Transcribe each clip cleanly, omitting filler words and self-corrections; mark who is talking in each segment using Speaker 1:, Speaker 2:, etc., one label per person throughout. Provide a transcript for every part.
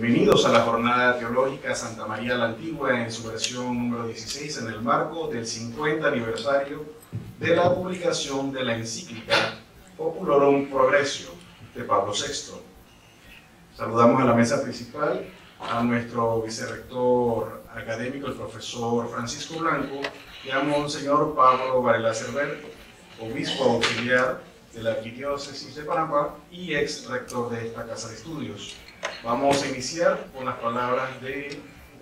Speaker 1: Bienvenidos a la Jornada Teológica Santa María la Antigua en su versión número 16 en el marco del 50 aniversario de la publicación de la encíclica Populorum Progressio de Pablo VI. Saludamos a la mesa principal a nuestro vicerrector académico, el profesor Francisco Blanco, y a Monseñor Pablo Varela Cerver, obispo auxiliar de la Arquidiócesis de Panamá y ex rector de esta casa de estudios. Vamos a iniciar con las palabras del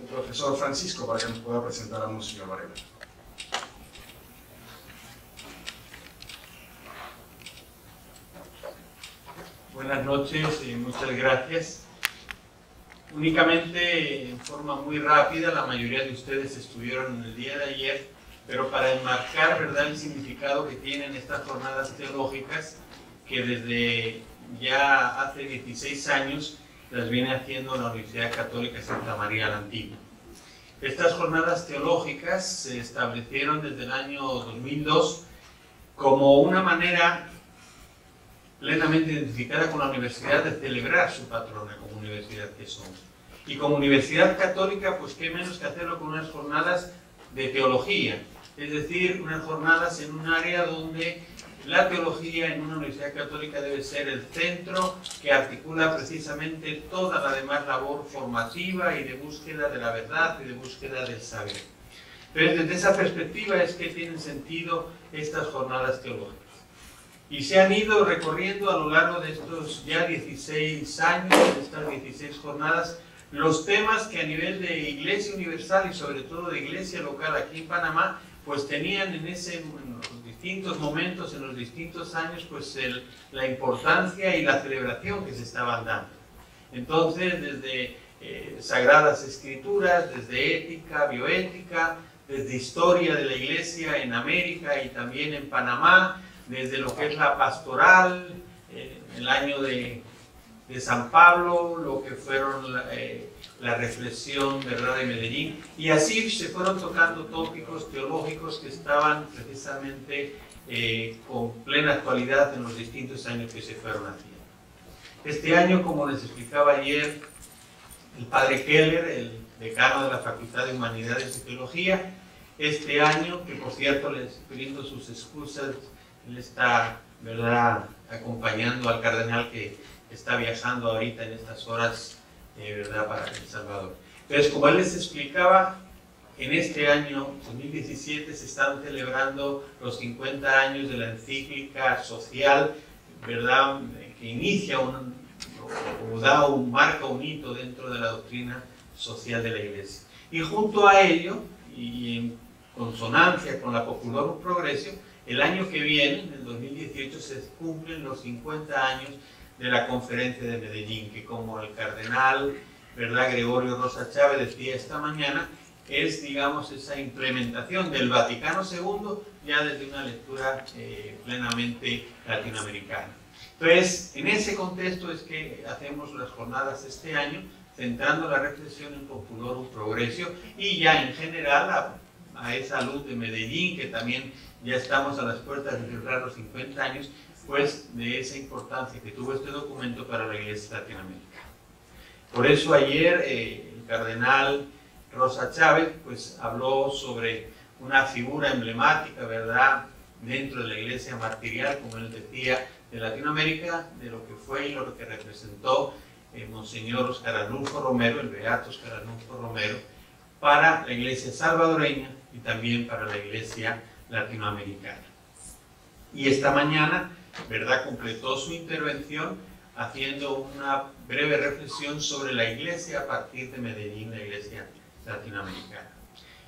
Speaker 1: profesor Francisco para que nos pueda presentar a Monseñor Varela.
Speaker 2: Buenas noches y muchas gracias. Únicamente en forma muy rápida, la mayoría de ustedes estuvieron en el día de ayer, pero para enmarcar, ¿verdad?, el significado que tienen estas jornadas teológicas, que desde ya hace 16 años las viene haciendo la Universidad Católica Santa María la Antigua. Estas jornadas teológicas se establecieron desde el año 2002 como una manera plenamente identificada con la universidad de celebrar su patrona como universidad que somos. Y como universidad católica, pues qué menos que hacerlo con unas jornadas de teología, es decir, unas jornadas en un área donde la teología en una universidad católica debe ser el centro que articula precisamente toda la demás labor formativa y de búsqueda de la verdad y de búsqueda del saber. Entonces, desde esa perspectiva es que tienen sentido estas jornadas teológicas. Y se han ido recorriendo a lo largo de estos ya 16 años, de estas 16 jornadas, los temas que a nivel de Iglesia Universal y sobre todo de Iglesia local aquí en Panamá, pues tenían en los distintos momentos, en los distintos años, pues la importancia y la celebración que se estaban dando. Entonces, desde Sagradas Escrituras, desde ética, bioética, desde historia de la Iglesia en América y también en Panamá, desde lo que es la pastoral, el año de San Pablo, lo que fueron la reflexión, ¿verdad?, de Medellín, y así se fueron tocando tópicos teológicos que estaban precisamente con plena actualidad en los distintos años que se fueron haciendo. Este año, como les explicaba ayer el padre Keller, el decano de la Facultad de Humanidades y Teología, este año, que por cierto les brindo sus excusas, él está, ¿verdad?, acompañando al cardenal que está viajando ahorita en estas horas, ¿verdad?, para El Salvador. Entonces, como él les explicaba, en este año 2017 se están celebrando los 50 años de la encíclica social, ¿verdad?, que inicia marca un hito dentro de la doctrina social de la Iglesia. Y junto a ello, y en consonancia con la Populorum Progressio, el año que viene, en el 2018, se cumplen los 50 años de la Conferencia de Medellín, que como el cardenal, ¿verdad?, Gregorio Rosa Chávez decía esta mañana, es, digamos, esa implementación del Vaticano II ya desde una lectura plenamente latinoamericana. Entonces, en ese contexto es que hacemos las jornadas este año, centrando la reflexión en Populorum Progressio y ya en general a esa luz de Medellín, que también ya estamos a las puertas de celebrar los 50 años, pues de esa importancia que tuvo este documento para la Iglesia latinoamericana. Por eso ayer el cardenal Rosa Chávez pues habló sobre una figura emblemática, ¿verdad?, dentro de la Iglesia martirial, como él decía, de Latinoamérica, de lo que fue y lo que representó Monseñor Óscar Arnulfo Romero, el beato Óscar Arnulfo Romero, para la Iglesia salvadoreña y también para la Iglesia latinoamericana. Y esta mañana, ¿verdad?, completó su intervención haciendo una breve reflexión sobre la Iglesia a partir de Medellín, la Iglesia latinoamericana.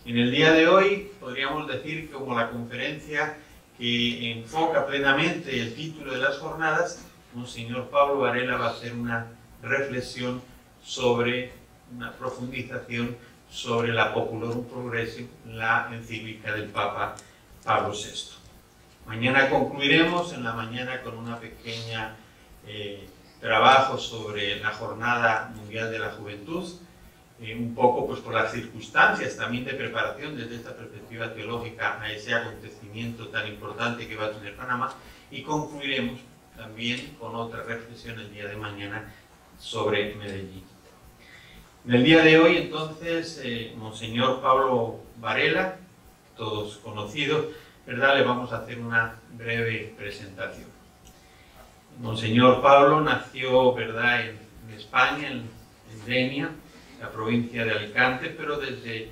Speaker 2: En el día de hoy podríamos decir que como la conferencia que enfoca plenamente el título de las jornadas, Monseñor Pablo Varela va a hacer una reflexión sobre, una profundización sobre la Populorum Progressio, la encíclica del Papa Pablo VI. Mañana concluiremos en la mañana con una pequeña trabajo sobre la Jornada Mundial de la Juventud, un poco pues por las circunstancias también de preparación desde esta perspectiva teológica a ese acontecimiento tan importante que va a tener Panamá, y concluiremos también con otra reflexión el día de mañana sobre Medellín. En el día de hoy, entonces, Monseñor Pablo Varela, todos conocidos, ¿verdad? Le vamos a hacer una breve presentación. Monseñor Pablo nació, ¿verdad?, en España, en Denia, la provincia de Alicante, pero desde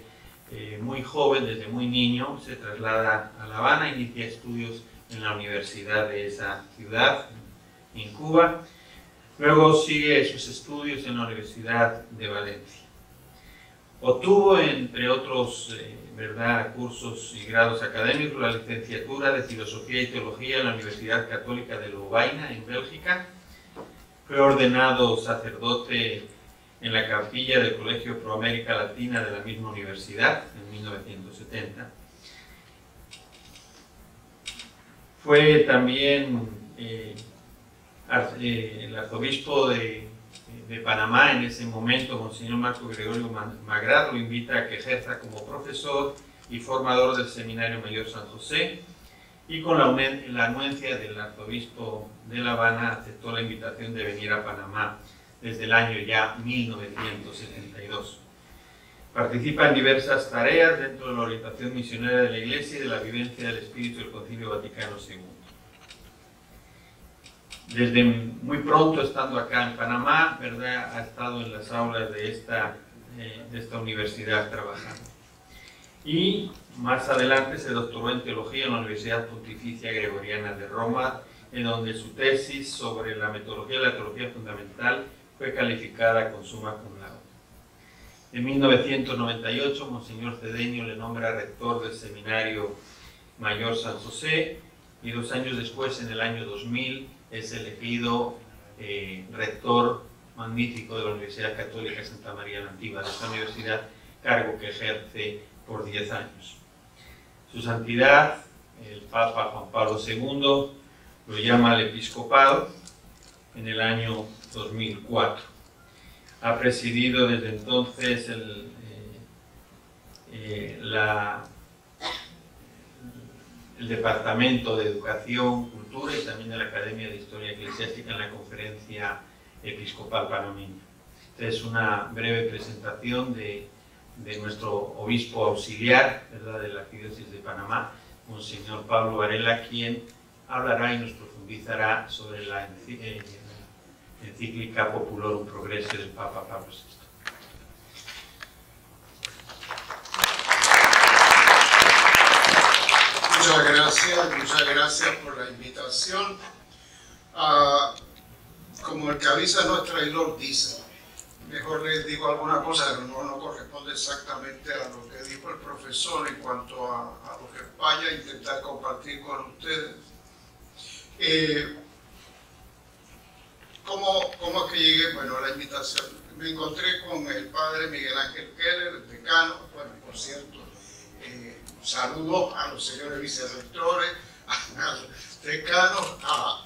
Speaker 2: muy joven, desde muy niño, se traslada a La Habana, inicia estudios en la universidad de esa ciudad, en Cuba. Luego sigue sus estudios en la Universidad de Valencia. Obtuvo, entre otros ¿verdad?, cursos y grados académicos, la licenciatura de Filosofía y Teología en la Universidad Católica de Lovaina, en Bélgica. Fue ordenado sacerdote en la capilla del Colegio Pro América Latina de la misma universidad, en 1970. Fue también el arzobispo de Panamá en ese momento, Monseñor Marco Gregorio Magrad, lo invita a que ejerza como profesor y formador del Seminario Mayor San José, y con la anuencia del arzobispo de La Habana aceptó la invitación de venir a Panamá desde el año ya 1972. Participa en diversas tareas dentro de la orientación misionera de la Iglesia y de la vivencia del espíritu del Concilio Vaticano II. Desde muy pronto, estando acá en Panamá, ¿verdad?, ha estado en las aulas de esta universidad trabajando. Y más adelante se doctoró en Teología en la Universidad Pontificia Gregoriana de Roma, en donde su tesis sobre la metodología de la teología fundamental fue calificada con summa cum laude. En 1998, Monseñor Cedeño le nombra rector del Seminario Mayor San José, y 2 años después, en el año 2000, es elegido rector magnífico de la Universidad Católica Santa María la Antigua, de esta universidad, cargo que ejerce por 10 años. Su Santidad, el Papa Juan Pablo II, lo llama al episcopado en el año 2004. Ha presidido desde entonces el Departamento de Educación, Cultura y también de la Academia de Historia Eclesiástica en la Conferencia Episcopal Panameña. Esta es una breve presentación de nuestro obispo auxiliar, ¿verdad?, de la Arquidiócesis de Panamá, Monseñor Pablo Varela, quien hablará y nos profundizará sobre la encíclica Populorum Progressio del Papa Pablo VI.
Speaker 3: Muchas gracias por la invitación. Como el que avisa no es traidor, dice. Mejor les digo alguna cosa que no corresponde exactamente a lo que dijo el profesor en cuanto a lo que vaya a intentar compartir con ustedes. ¿Cómo es que llegué? Bueno, a la invitación. Me encontré con el padre Miguel Ángel Keller, el decano. Bueno, por cierto, saludos a los señores vicerrectores, a los decanos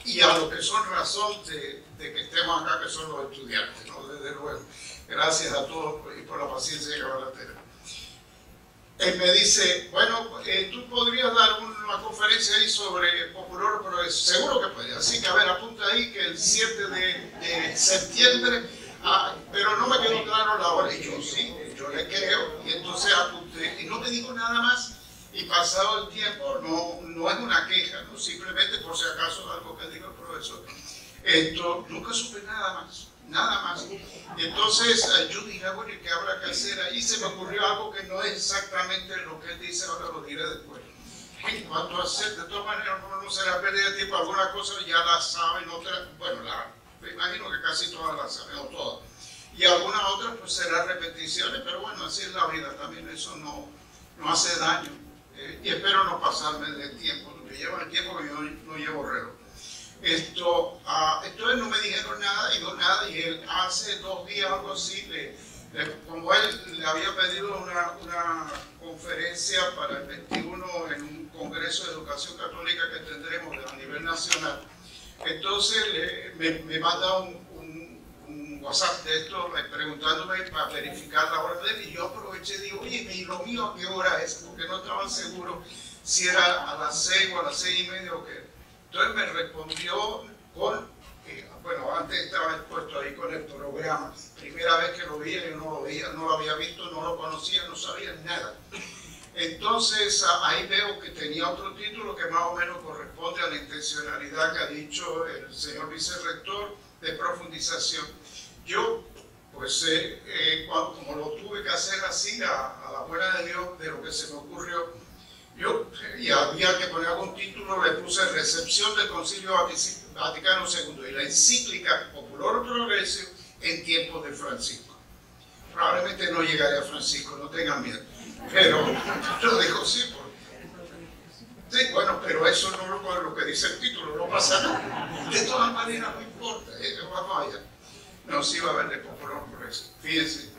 Speaker 3: y a los que son razón de que estemos acá, que son los estudiantes, ¿no? Desde luego. Gracias a todos y por la paciencia que van a tener. Él me dice, bueno, tú podrías dar una conferencia ahí sobre Popular, pero seguro que puede. Así que, a ver, apunta ahí que el 7 de septiembre, pero no me quedó claro la hora. Y yo sí, yo le creo, y entonces apunté. Y no me dijo nada más. Y pasado el tiempo, no es una queja, ¿no? Simplemente por si acaso algo que dijo el profesor. Nunca supe nada más. Entonces yo dije, bueno, ¿qué habrá que hacer ahí? Se me ocurrió algo que no es exactamente lo que él dice, ahora lo diré después. En cuanto a hacer, de todas maneras, no será pérdida de tiempo, alguna cosa ya la saben, otras, bueno, me imagino que casi todas las saben, o todas. Y algunas otras pues serán repeticiones, pero bueno, así es la vida, también eso no hace daño. Y espero no pasarme del tiempo, porque lleva el tiempo que yo no llevo reloj. Entonces no me dijeron nada, y él hace 2 días o algo así, como él le había pedido una conferencia para el 21 en un congreso de educación católica que tendremos a nivel nacional, entonces me manda un WhatsApp de esto preguntándome para verificar la hora de él, y yo aproveché y digo, oye, ¿y lo mío a qué hora es? Porque no estaban seguros si era a las 6 o a las 6:30 o qué. Entonces me respondió bueno, antes estaba expuesto ahí con el programa, primera vez que lo veía, yo no lo veía conocía, no sabía nada. Entonces ahí veo que tenía otro título que más o menos corresponde a la intencionalidad que ha dicho el señor vicerrector de profundización. Yo, pues como lo tuve que hacer así, a la buena de Dios, de lo que se me ocurrió, y había que poner algún título, le puse Recepción del Concilio Vaticano II y la encíclica Populorum Progressio en tiempos de Francisco. Probablemente no llegaré a Francisco, no tengan miedo. Pero yo digo sí, sí, bueno, pero eso no es lo que dice el título, no pasa nada. De todas maneras, no importa, vamos allá. No, sí va a haber de Populorum Progressio. Fíjense.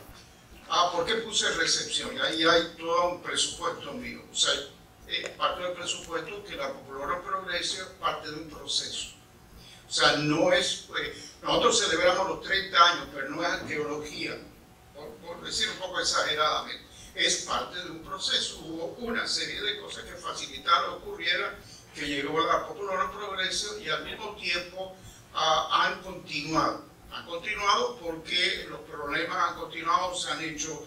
Speaker 3: ¿Por qué puse recepción? Y ahí hay todo un presupuesto mío. O sea, parte del presupuesto que la Populorum Progressio parte de un proceso. O sea, no es. Nosotros celebramos los 30 años, pero no es arqueología, por decir un poco exageradamente. Es parte de un proceso. Hubo una serie de cosas que facilitaron que ocurriera, que llegó a la Populorum Progressio y al mismo tiempo han continuado. Han continuado porque los problemas han continuado, se han hecho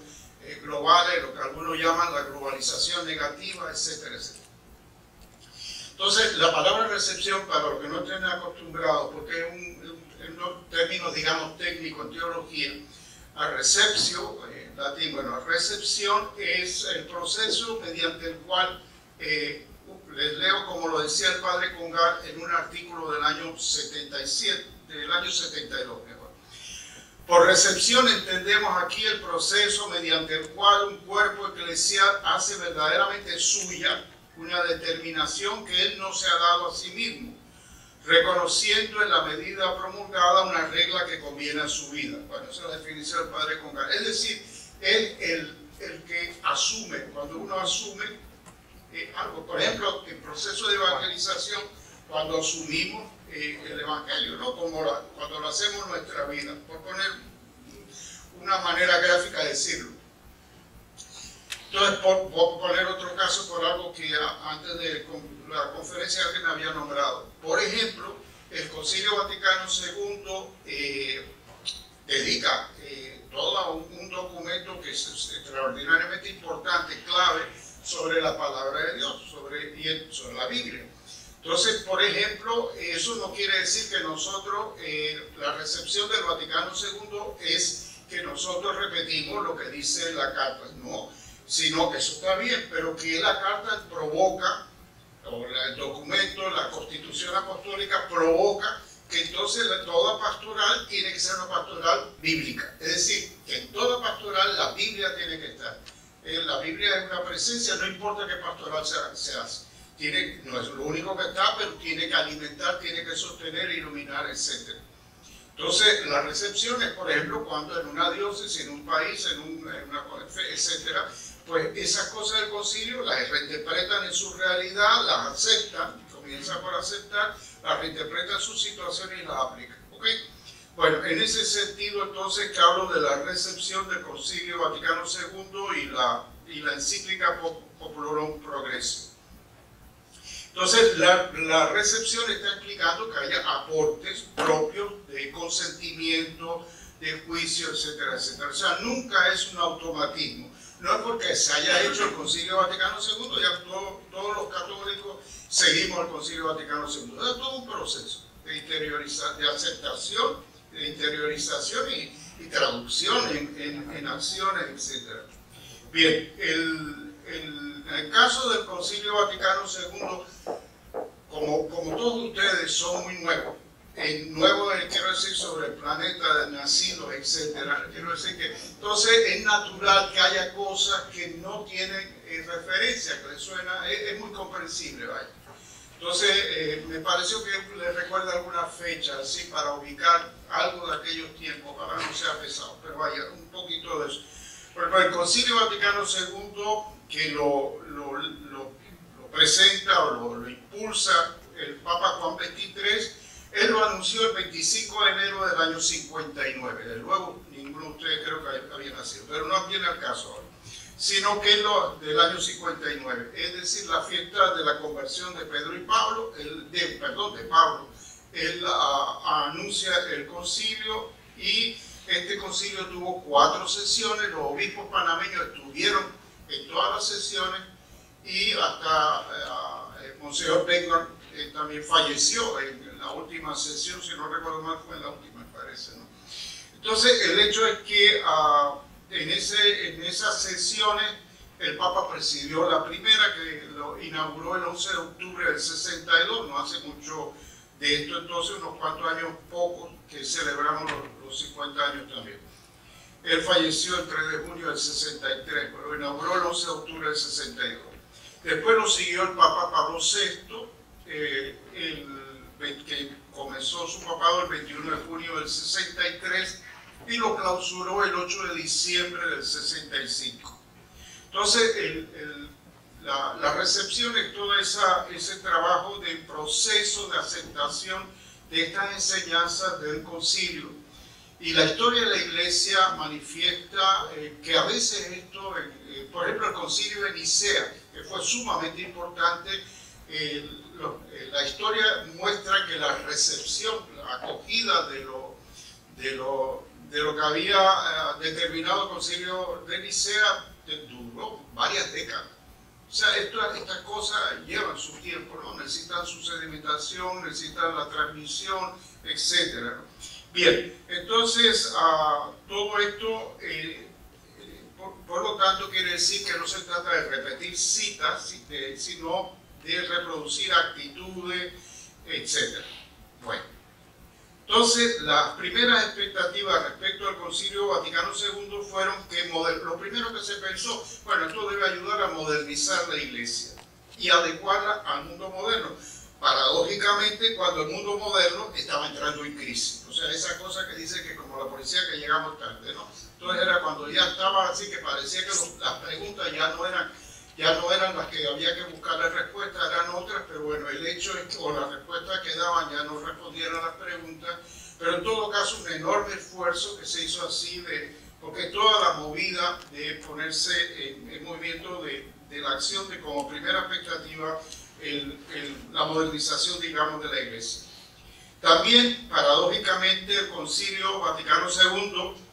Speaker 3: globales, lo que algunos llaman la globalización negativa, etcétera, etcétera. Entonces, la palabra recepción, para los que no estén acostumbrados, porque es un término, digamos, técnico en teología, a receptio, en latín, bueno, recepción es el proceso mediante el cual, les leo como lo decía el padre Congar en un artículo del año 77, del año 72, mejor. Por recepción entendemos aquí el proceso mediante el cual un cuerpo eclesial hace verdaderamente suya una determinación que él no se ha dado a sí mismo, reconociendo en la medida promulgada una regla que conviene a su vida. Bueno, esa es la definición del padre Congar. Es decir, es el que asume, cuando uno asume algo, por ejemplo, en proceso de evangelización, cuando asumimos el Evangelio, ¿no? Como cuando lo hacemos en nuestra vida, por poner una manera gráfica de decirlo. Entonces, voy a poner otro caso por algo que antes de la conferencia alguien me había nombrado. Por ejemplo, el Concilio Vaticano II dedica todo un documento que es extraordinariamente importante, clave, sobre la palabra de Dios, sobre la Biblia. Entonces, por ejemplo, eso no quiere decir que nosotros, la recepción del Vaticano II es que nosotros repetimos lo que dice la carta, no, sino que eso está bien, pero que la carta provoca, o el documento, la Constitución Apostólica provoca que entonces toda pastoral tiene que ser una pastoral bíblica. Es decir, que en toda pastoral la Biblia tiene que estar. La Biblia es una presencia, no importa qué pastoral se hace. No es lo único que está, pero tiene que alimentar, tiene que sostener, iluminar, etc. Entonces, las recepciones, por ejemplo, cuando en una diócesis, en un país, en una etc., pues esas cosas del concilio las reinterpretan en su realidad, las aceptan, comienzan por aceptar, las reinterpretan en su situación y las aplican. ¿Okay? Bueno, en ese sentido, entonces, que hablo de la recepción del Concilio Vaticano II y la encíclica Populorum Progressio. Entonces, la recepción está implicando que haya aportes propios de consentimiento, de juicio, etcétera, etcétera. O sea, nunca es un automatismo. No es porque se haya hecho el Concilio Vaticano II, ya todos los católicos seguimos el Concilio Vaticano II. Es todo un proceso de aceptación, de interiorización y traducción en acciones, etcétera. Bien, en el caso del Concilio Vaticano II, como todos ustedes son muy nuevos, nuevos quiero decir sobre el planeta, nacidos, etcétera, quiero decir que entonces es natural que haya cosas que no tienen referencia, que les suena, es muy comprensible, ¿vale? Entonces me pareció que les recuerda alguna fecha así para ubicar algo de aquellos tiempos, para no sea pesado, pero vaya, un poquito de eso. Pero el Concilio Vaticano II, que lo presenta o lo impulsa el Papa Juan XXIII, él lo anunció el 25 de enero del año 59. De luego, ninguno de ustedes creo que había nacido, pero no viene al caso ahora, sino que es del año 59, es decir, la fiesta de la conversión de Pedro y Pablo, de Pablo. Él anuncia el concilio y Este concilio tuvo 4 sesiones, los obispos panameños estuvieron en todas las sesiones y hasta Monseñor Beckman también falleció en la última sesión, si no recuerdo mal fue en la última, me parece, ¿no? Entonces el hecho es que en esas sesiones el Papa presidió la primera, que lo inauguró el 11 de octubre del 62, no hace mucho de esto, entonces unos cuantos años pocos que celebramos los 50 años también. Él falleció el 3 de junio del 63, pero inauguró el 11 de octubre del 62. Después lo siguió el Papa Pablo VI, que comenzó su papado el 21 de junio del 63 y lo clausuró el 8 de diciembre del 65. Entonces, la recepción es todo ese trabajo de proceso de aceptación de estas enseñanzas del concilio. Y la historia de la Iglesia manifiesta que a veces esto, por ejemplo, el concilio de Nicea, que fue sumamente importante, la historia muestra que la recepción, la acogida de lo que había determinado el concilio de Nicea duró varias décadas. O sea, estas cosas llevan su tiempo, ¿no? Necesitan su sedimentación, necesitan la transmisión, etc. Bien, entonces todo esto, por lo tanto, quiere decir que no se trata de repetir citas, sino de reproducir actitudes, etc. Bueno, entonces las primeras expectativas respecto al Concilio Vaticano II fueron que lo primero que se pensó, bueno, esto debe ayudar a modernizar la Iglesia y adecuarla al mundo moderno. Paradójicamente, cuando el mundo moderno estaba entrando en crisis, o sea, esa cosa que dice que como la policía que llegamos tarde, ¿no? Entonces era cuando ya estaba así que parecía que las preguntas ya no eran las que había que buscar la respuesta, eran otras, pero bueno, el hecho es que las respuestas que daban ya no respondían a las preguntas, pero en todo caso un enorme esfuerzo que se hizo así, porque toda la movida de ponerse en movimiento de la acción de como primera expectativa la modernización, digamos, de la Iglesia. También, paradójicamente, el Concilio Vaticano II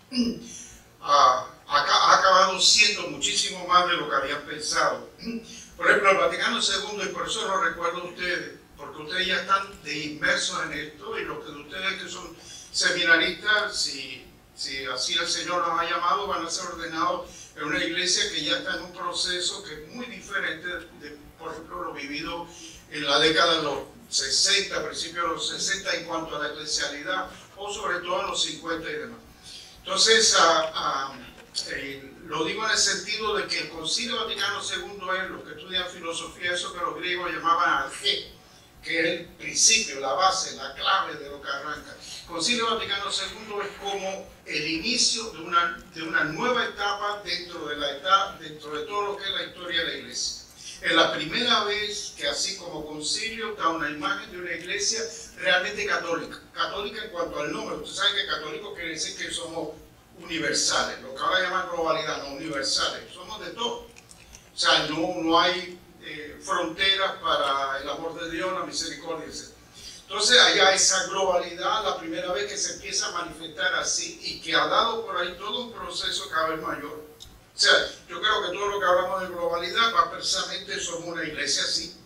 Speaker 3: ha acabado siendo muchísimo más de lo que habían pensado. Por ejemplo, el Vaticano II, y por eso lo recuerdo a ustedes, porque ustedes ya están inmersos en esto, y los de ustedes que son seminaristas, si así el Señor los ha llamado, van a ser ordenados en una iglesia que ya está en un proceso que es muy diferente de, por ejemplo, lo vivido en la década de los 60, principios de los 60, en cuanto a la eclesialidad, o sobre todo en los 50 y demás. Entonces, lo digo en el sentido de que el Concilio Vaticano II es, los que estudian filosofía, eso que los griegos llamaban arjé, que es el principio, la base, la clave de lo que arranca. El Concilio Vaticano II es como el inicio de una nueva etapa dentro de todo lo que es la historia de la Iglesia. Es la primera vez que, así como concilio, da una imagen de una iglesia realmente católica. Católica en cuanto al nombre. Usted sabe que católico quiere decir que somos universales, lo que ahora llaman globalidad, no universales. Somos de todo. O sea, no hay fronteras para el amor de Dios, la misericordia, etc. Entonces, allá esa globalidad, la primera vez que se empieza a manifestar así y que ha dado por ahí todo un proceso cada vez mayor. O sea, yo creo que todo lo que hablamos de globalidad va precisamente somos una iglesia así.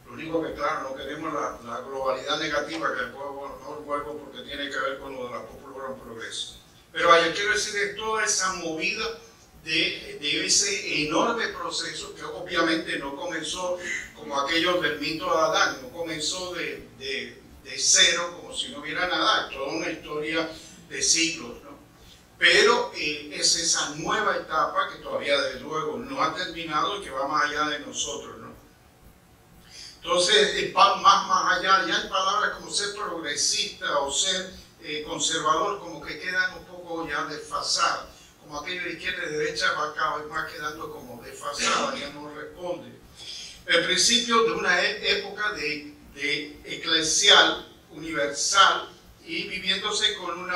Speaker 3: Lo único que, claro, no queremos la globalidad negativa, que después no vuelvo porque tiene que ver con lo de la Popular Progreso. Pero allá quiero decir es toda esa movida de ese enorme proceso que obviamente no comenzó como aquello del mito de Adán, no comenzó de cero, como si no hubiera nada, toda una historia de siglos, ¿no? Pero es esa nueva etapa que todavía desde luego no ha terminado y que va más allá de nosotros, ¿no? Entonces, más allá, ya hay palabras como ser progresista o ser conservador, como que quedan un poco ya desfasadas, como aquello de izquierda y derecha va cada vez más quedando como desfasada, ya no responde. El principio de una época de eclesial, universal, y viviéndose con un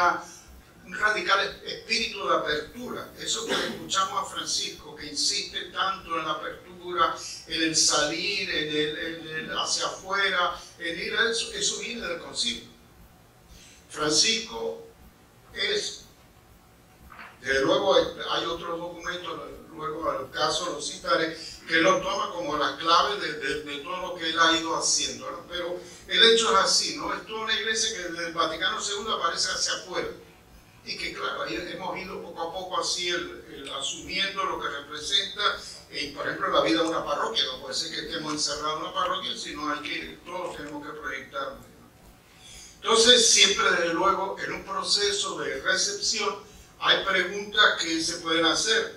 Speaker 3: radical espíritu de apertura. Eso que escuchamos a Francisco, que insiste tanto en la apertura, en el salir, en el hacia afuera, en ir a eso viene del concilio. Francisco es Desde luego hay otros documentos, luego al caso lo citaré, que lo toma como la clave de todo lo que él ha ido haciendo, ¿no? Pero el hecho es así, ¿no? Es toda una iglesia que desde el Vaticano II aparece hacia afuera. Y que claro, ahí hemos ido poco a poco así asumiendo lo que representa, por ejemplo, la vida de una parroquia. No puede ser que estemos encerrados en una parroquia, sino todos tenemos que proyectarnos. Entonces, siempre desde luego, en un proceso de recepción, hay preguntas que se pueden hacer.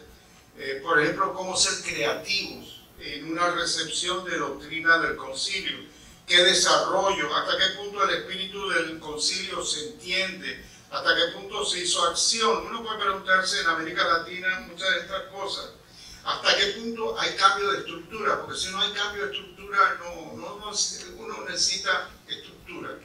Speaker 3: Por ejemplo, cómo ser creativos en una recepción de doctrina del concilio. ¿Qué desarrollo? ¿Hasta qué punto el espíritu del concilio se entiende? ¿Hasta qué punto se hizo acción? Uno puede preguntarse en América Latina muchas de estas cosas. ¿Hasta qué punto hay cambio de estructura? Porque si no hay cambio de estructura, uno necesita estructura.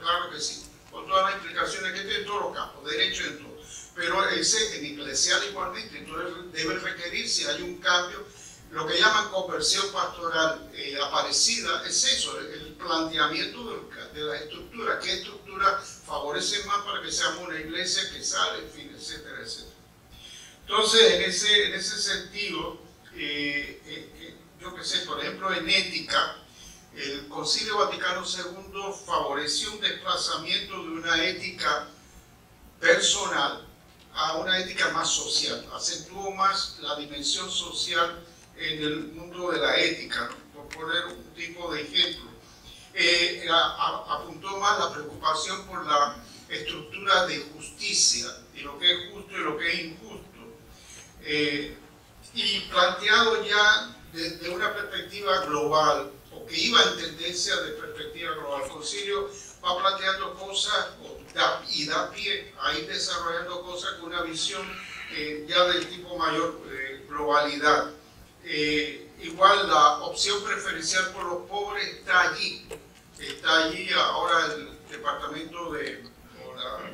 Speaker 3: Claro que sí. Con todas las implicaciones que tiene en todos los campos, derecho en todo. Pero en eclesial igualmente, entonces debe requerir, si hay un cambio, lo que llaman conversión pastoral aparecida, es eso, el planteamiento de la estructura. ¿Qué estructura favorece más para que seamos una iglesia que sale, en fin, etcétera, etcétera? Entonces, en ese sentido, yo qué sé, por ejemplo, en ética, el Concilio Vaticano II favoreció un desplazamiento de una ética personal a una ética más social, acentuó más la dimensión social en el mundo de la ética, ¿no? Por poner un tipo de ejemplo. Apuntó más la preocupación por la estructura de justicia, y lo que es justo y lo que es injusto, y planteado ya desde una perspectiva global, o que iba en tendencia de perspectiva global. El concilio va planteando cosas y da pie a ir desarrollando cosas con una visión ya del tipo mayor globalidad. Igual la opción preferencial por los pobres está allí ahora el departamento el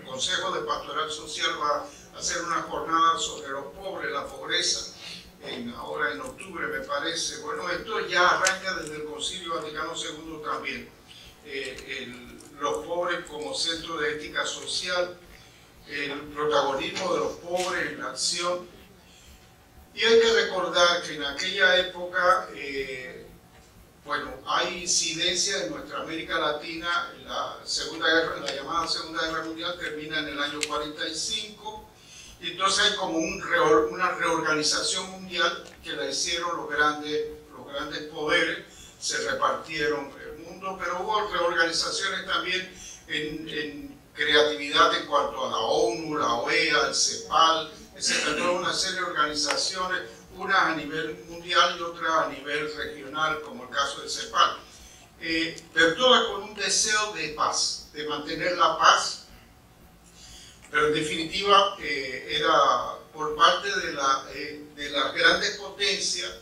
Speaker 3: Consejo de Pastoral Social va a hacer una jornada sobre los pobres, la pobreza, ahora en octubre me parece. Bueno, esto ya arranca desde el Concilio Vaticano II también, los pobres como centro de ética social, el protagonismo de los pobres en la acción. Y hay que recordar que en aquella época, bueno, hay incidencia en nuestra América Latina. La llamada Segunda Guerra Mundial termina en el año 45, y entonces hay como una reorganización mundial que la hicieron los grandes poderes, se repartieron el mundo, pero hubo reorganizaciones también en creatividad en cuanto a la ONU, la OEA, el CEPAL, etc. Toda una serie de organizaciones, unas a nivel mundial y otras a nivel regional, como el caso del CEPAL. Pero todas con un deseo de paz, de mantener la paz, pero en definitiva era por parte de las grandes potencias,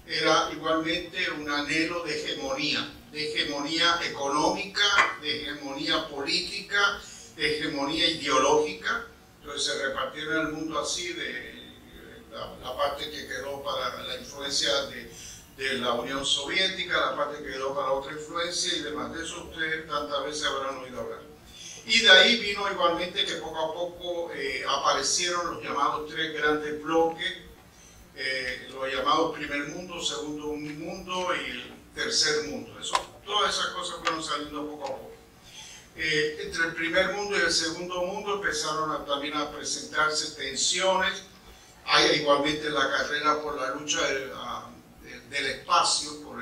Speaker 3: era igualmente un anhelo de hegemonía económica, de hegemonía política, de hegemonía ideológica. Entonces se repartieron el mundo así, la parte que quedó para la influencia de la Unión Soviética, la parte que quedó para otra influencia, y demás. De eso ustedes tantas veces habrán oído hablar. Y de ahí vino igualmente que poco a poco aparecieron los llamados tres grandes bloques, los llamados primer mundo, segundo mundo y el tercer mundo. Todas esas cosas fueron saliendo poco a poco. Entre el primer mundo y el segundo mundo empezaron también a presentarse tensiones. Hay igualmente la carrera por la lucha del espacio, por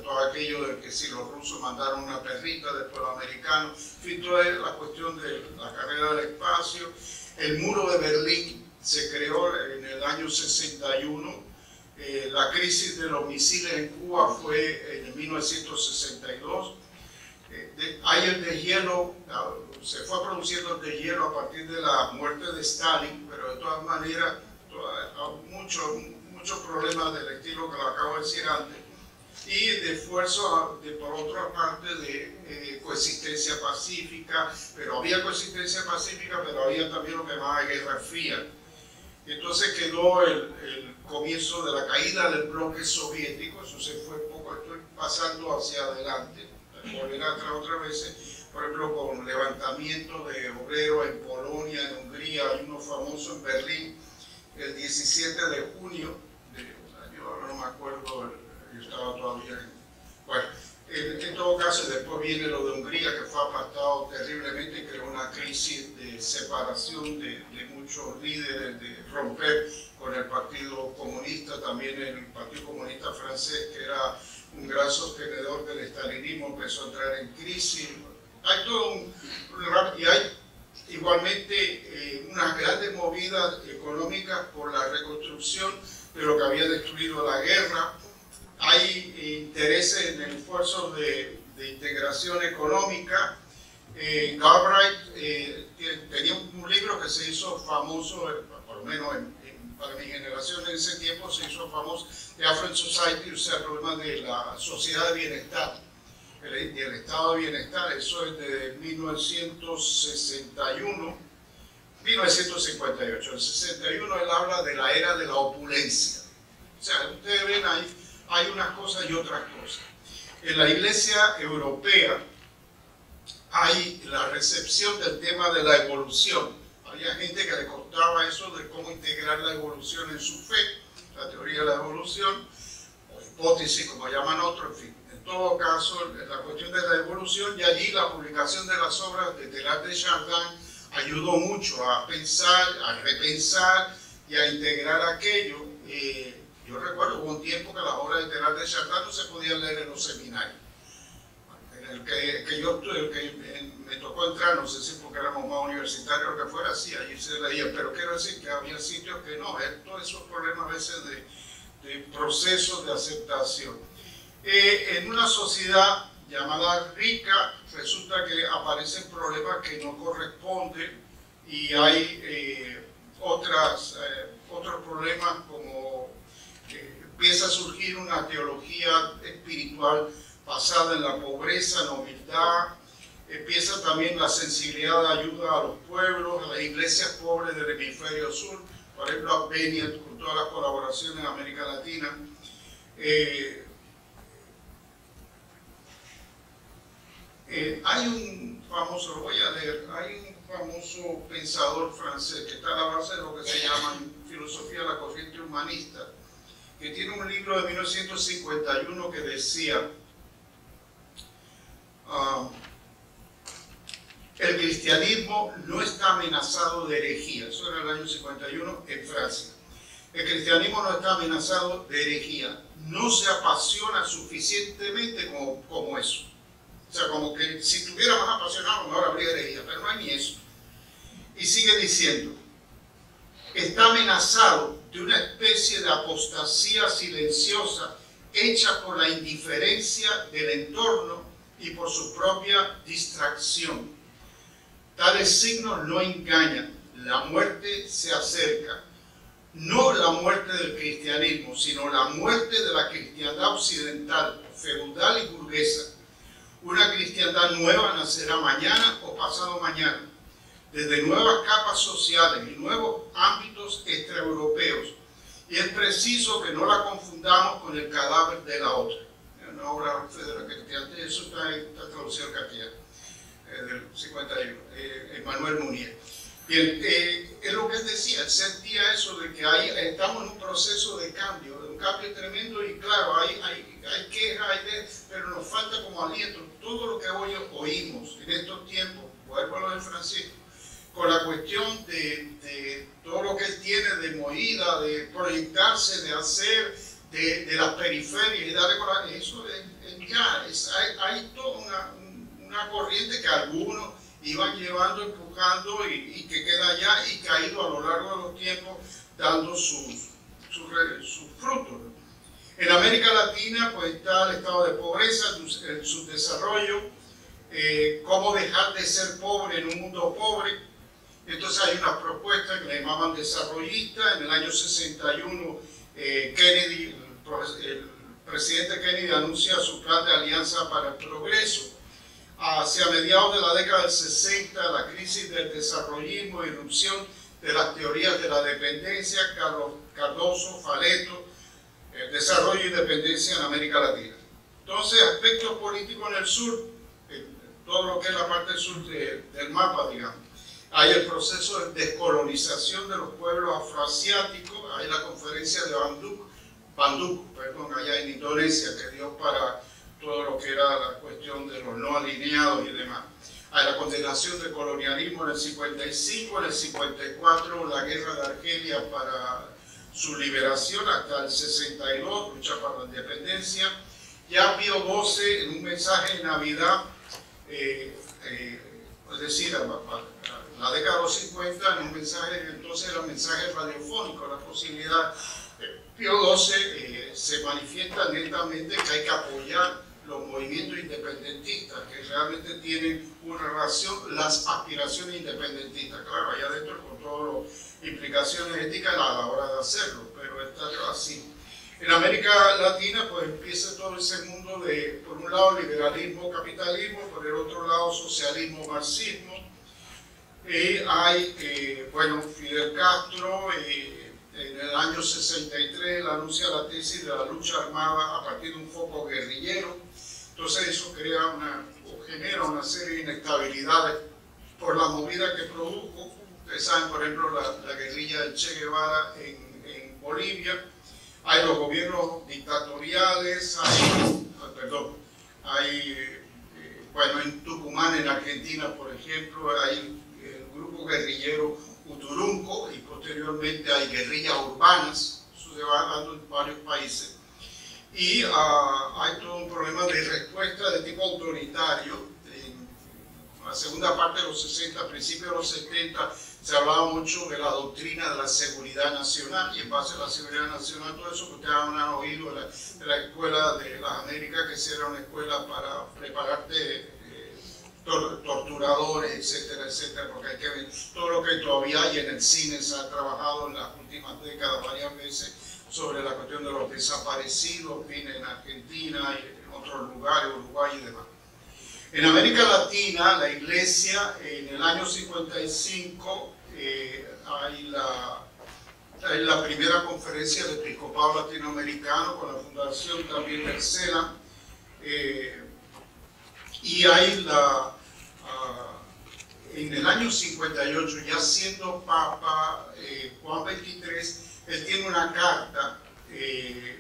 Speaker 3: todo aquello de que si los rusos mandaron una perrita, después los americanos, en fin, toda la cuestión de la carrera del espacio. El muro de Berlín se creó en el año 61, la crisis de los misiles en Cuba fue en 1962. Hay el deshielo, se fue produciendo el deshielo a partir de la muerte de Stalin, pero de todas maneras muchos problemas del estilo que lo acabo de decir antes, y de esfuerzo por otra parte de coexistencia pacífica, pero había coexistencia pacífica, pero había también lo que llamaba Guerra Fría. Entonces quedó el comienzo de la caída del bloque soviético. Eso se fue poco, estoy pasando hacia adelante, volver atrás otra vez, por ejemplo, con levantamiento de obreros en Polonia, Polonia, en Hungría, hay uno famoso en Berlín, el 17 de junio, yo ahora no me acuerdo, yo estaba todavía bueno, en todo caso, después viene lo de Hungría, que fue apartado terriblemente, creó una crisis de separación de muchos líderes, de romper con el Partido Comunista, también el Partido Comunista francés, que era un gran sostenedor del estalinismo, empezó a entrar en crisis. Hay todo y hay igualmente unas grandes movidas económicas por la reconstrucción de lo que había destruido la guerra. Hay intereses en esfuerzos de integración económica. Galbraith tenía un libro que se hizo famoso, por lo menos para mi generación en ese tiempo, se hizo famoso, The Affluent Society, o sea, el problema de la sociedad de bienestar, el estado de bienestar. Eso es de 1961, 1958. En el 61 él habla de la era de la opulencia. O sea, ustedes ven ahí, hay unas cosas y otras cosas. En la Iglesia europea hay la recepción del tema de la evolución. Había gente que le costaba eso de cómo integrar la evolución en su fe, la teoría de la evolución, o hipótesis, como llaman otros, en fin. En todo caso, la cuestión de la evolución, y allí la publicación de las obras de Teilhard de Chardin ayudó mucho a pensar, a repensar y a integrar aquello. Yo recuerdo, hubo un tiempo que las obras de Teilhard de Chardin no se podían leer en los seminarios. En el que me tocó entrar, no sé si porque éramos más universitarios o lo que fuera, sí, allí se leía, pero quiero decir que había sitios que no, todos esos problemas a veces de procesos de aceptación. En una sociedad llamada rica, resulta que aparecen problemas que no corresponden y hay otros problemas como empieza a surgir una teología espiritual basada en la pobreza, en la humildad. Empieza también la sensibilidad de ayuda a los pueblos, a las iglesias pobres del hemisferio sur, por ejemplo a Beniel, con todas las colaboraciones en América Latina. Hay un famoso, lo voy a leer, hay un famoso pensador francés que está a la base de lo que se llama en filosofía la corriente humanista, que tiene un libro de 1951 que decía el cristianismo no está amenazado de herejía. Eso era el año 51 en Francia. El cristianismo no está amenazado de herejía. No se apasiona suficientemente como eso. O sea, como que si estuviera más apasionado, mejor habría herejía, pero no hay ni eso. Y sigue diciendo, está amenazado de una especie de apostasía silenciosa hecha por la indiferencia del entorno y por su propia distracción. Tales signos no engañan, la muerte se acerca. No la muerte del cristianismo, sino la muerte de la cristiandad occidental, feudal y burguesa. Una cristiandad nueva nacerá mañana o pasado mañana, desde nuevas capas sociales y nuevos ámbitos extraeuropeos. Y es preciso que no la confundamos con el cadáver de la otra. Una obra federal cristiana, eso está traducido al castellano, del 51, Emmanuel Mounier. Bien, es lo que él decía, él sentía eso de que estamos en un proceso de cambio, un cambio tremendo, y claro, hay quejas, pero nos falta como aliento. Todo lo que hoy oímos en estos tiempos, vuelvo a lo de Francisco, con la cuestión de todo lo que él tiene de movida, de proyectarse, de hacer, de las periferias y darle con eso, hay toda una corriente que algunos iban llevando, empujando y que queda allá y que ha ido a lo largo de los tiempos dando sus frutos. En América Latina pues está el estado de pobreza, el subdesarrollo, cómo dejar de ser pobre en un mundo pobre. Entonces hay unas propuestas que le llamaban desarrollistas. En el año 61 Kennedy, el presidente Kennedy anuncia su plan de alianza para el progreso. Hacia mediados de la década del 60, la crisis del desarrollismo, irrupción de las teorías de la dependencia, Cardoso, Faleto, el desarrollo y dependencia en América Latina. Entonces, aspectos políticos en el sur, todo lo que es la parte sur del mapa, digamos. hay el proceso de descolonización de los pueblos afroasiáticos, hay la conferencia de Bandung, allá en Indonesia, que dio para todo lo que era la cuestión de los no alineados y demás. Hay la condenación del colonialismo en el 55, en el 54 la guerra de Argelia para su liberación hasta el 62, lucha para la independencia. Ya Pío XII, en un mensaje de Navidad, es decir, la década de los 50, en un mensaje, entonces era un mensaje radiofónico, la posibilidad, Pío XII se manifiesta netamente que hay que apoyar los movimientos independentistas, que realmente tienen una relación, las aspiraciones independentistas, claro, allá adentro con todas las implicaciones éticas a la hora de hacerlo, pero está así. En América Latina pues empieza todo ese mundo de, por un lado, liberalismo, capitalismo, por el otro lado, socialismo, marxismo. Hay, bueno, Fidel Castro, en el año 63 él anuncia la tesis de la lucha armada a partir de un foco guerrillero. Entonces eso crea o genera una serie de inestabilidades por la movida que produjo. Ustedes saben, por ejemplo, la guerrilla del Che Guevara en Bolivia. Hay los gobiernos dictatoriales, bueno, en Tucumán, en Argentina, por ejemplo, hay el grupo guerrillero Uturunco y posteriormente hay guerrillas urbanas, eso se va dando en varios países. Y hay todo un problema de respuesta de tipo autoritario. En la segunda parte de los 60, principios de los 70, se hablaba mucho de la doctrina de la seguridad nacional, y en base a la seguridad nacional, todo eso que ustedes han oído de la escuela de las Américas, que era una escuela para prepararte torturadores, etcétera, etcétera, porque hay que ver todo lo que todavía hay en el cine, se ha trabajado en las últimas décadas varias veces sobre la cuestión de los desaparecidos, en Argentina y en otros lugares, Uruguay y demás. En América Latina, la Iglesia, en el año 55, hay la primera conferencia del Episcopado Latinoamericano con la fundación también del CELAM, y hay en el año 58, ya siendo Papa Juan XXIII, él tiene una carta que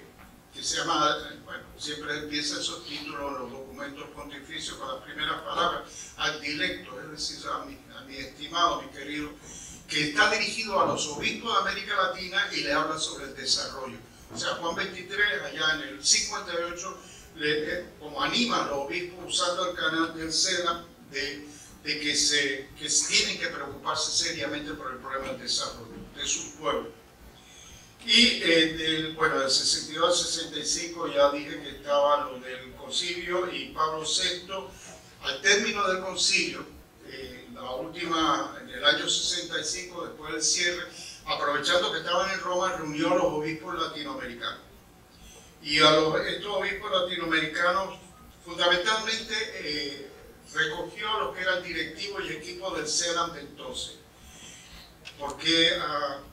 Speaker 3: se llama, bueno, siempre empieza esos títulos en los documentos pontificios con las primeras palabras, ad dilecto, es decir, a mi estimado, a mi querido, que está dirigido a los obispos de América Latina y le habla sobre el desarrollo. O sea, Juan XXIII, allá en el 58, como anima a los obispos usando el canal del CELAM, de que tienen que preocuparse seriamente por el problema del desarrollo de sus pueblos. Y bueno, del 62 al 65 ya dije que estaba lo del concilio, y Pablo VI, al término del concilio, la última, en el año 65, después del cierre, aprovechando que estaban en Roma, reunió a los obispos latinoamericanos. Y estos obispos latinoamericanos, fundamentalmente, recogió a los que eran directivos y equipos del CELAM de entonces, porque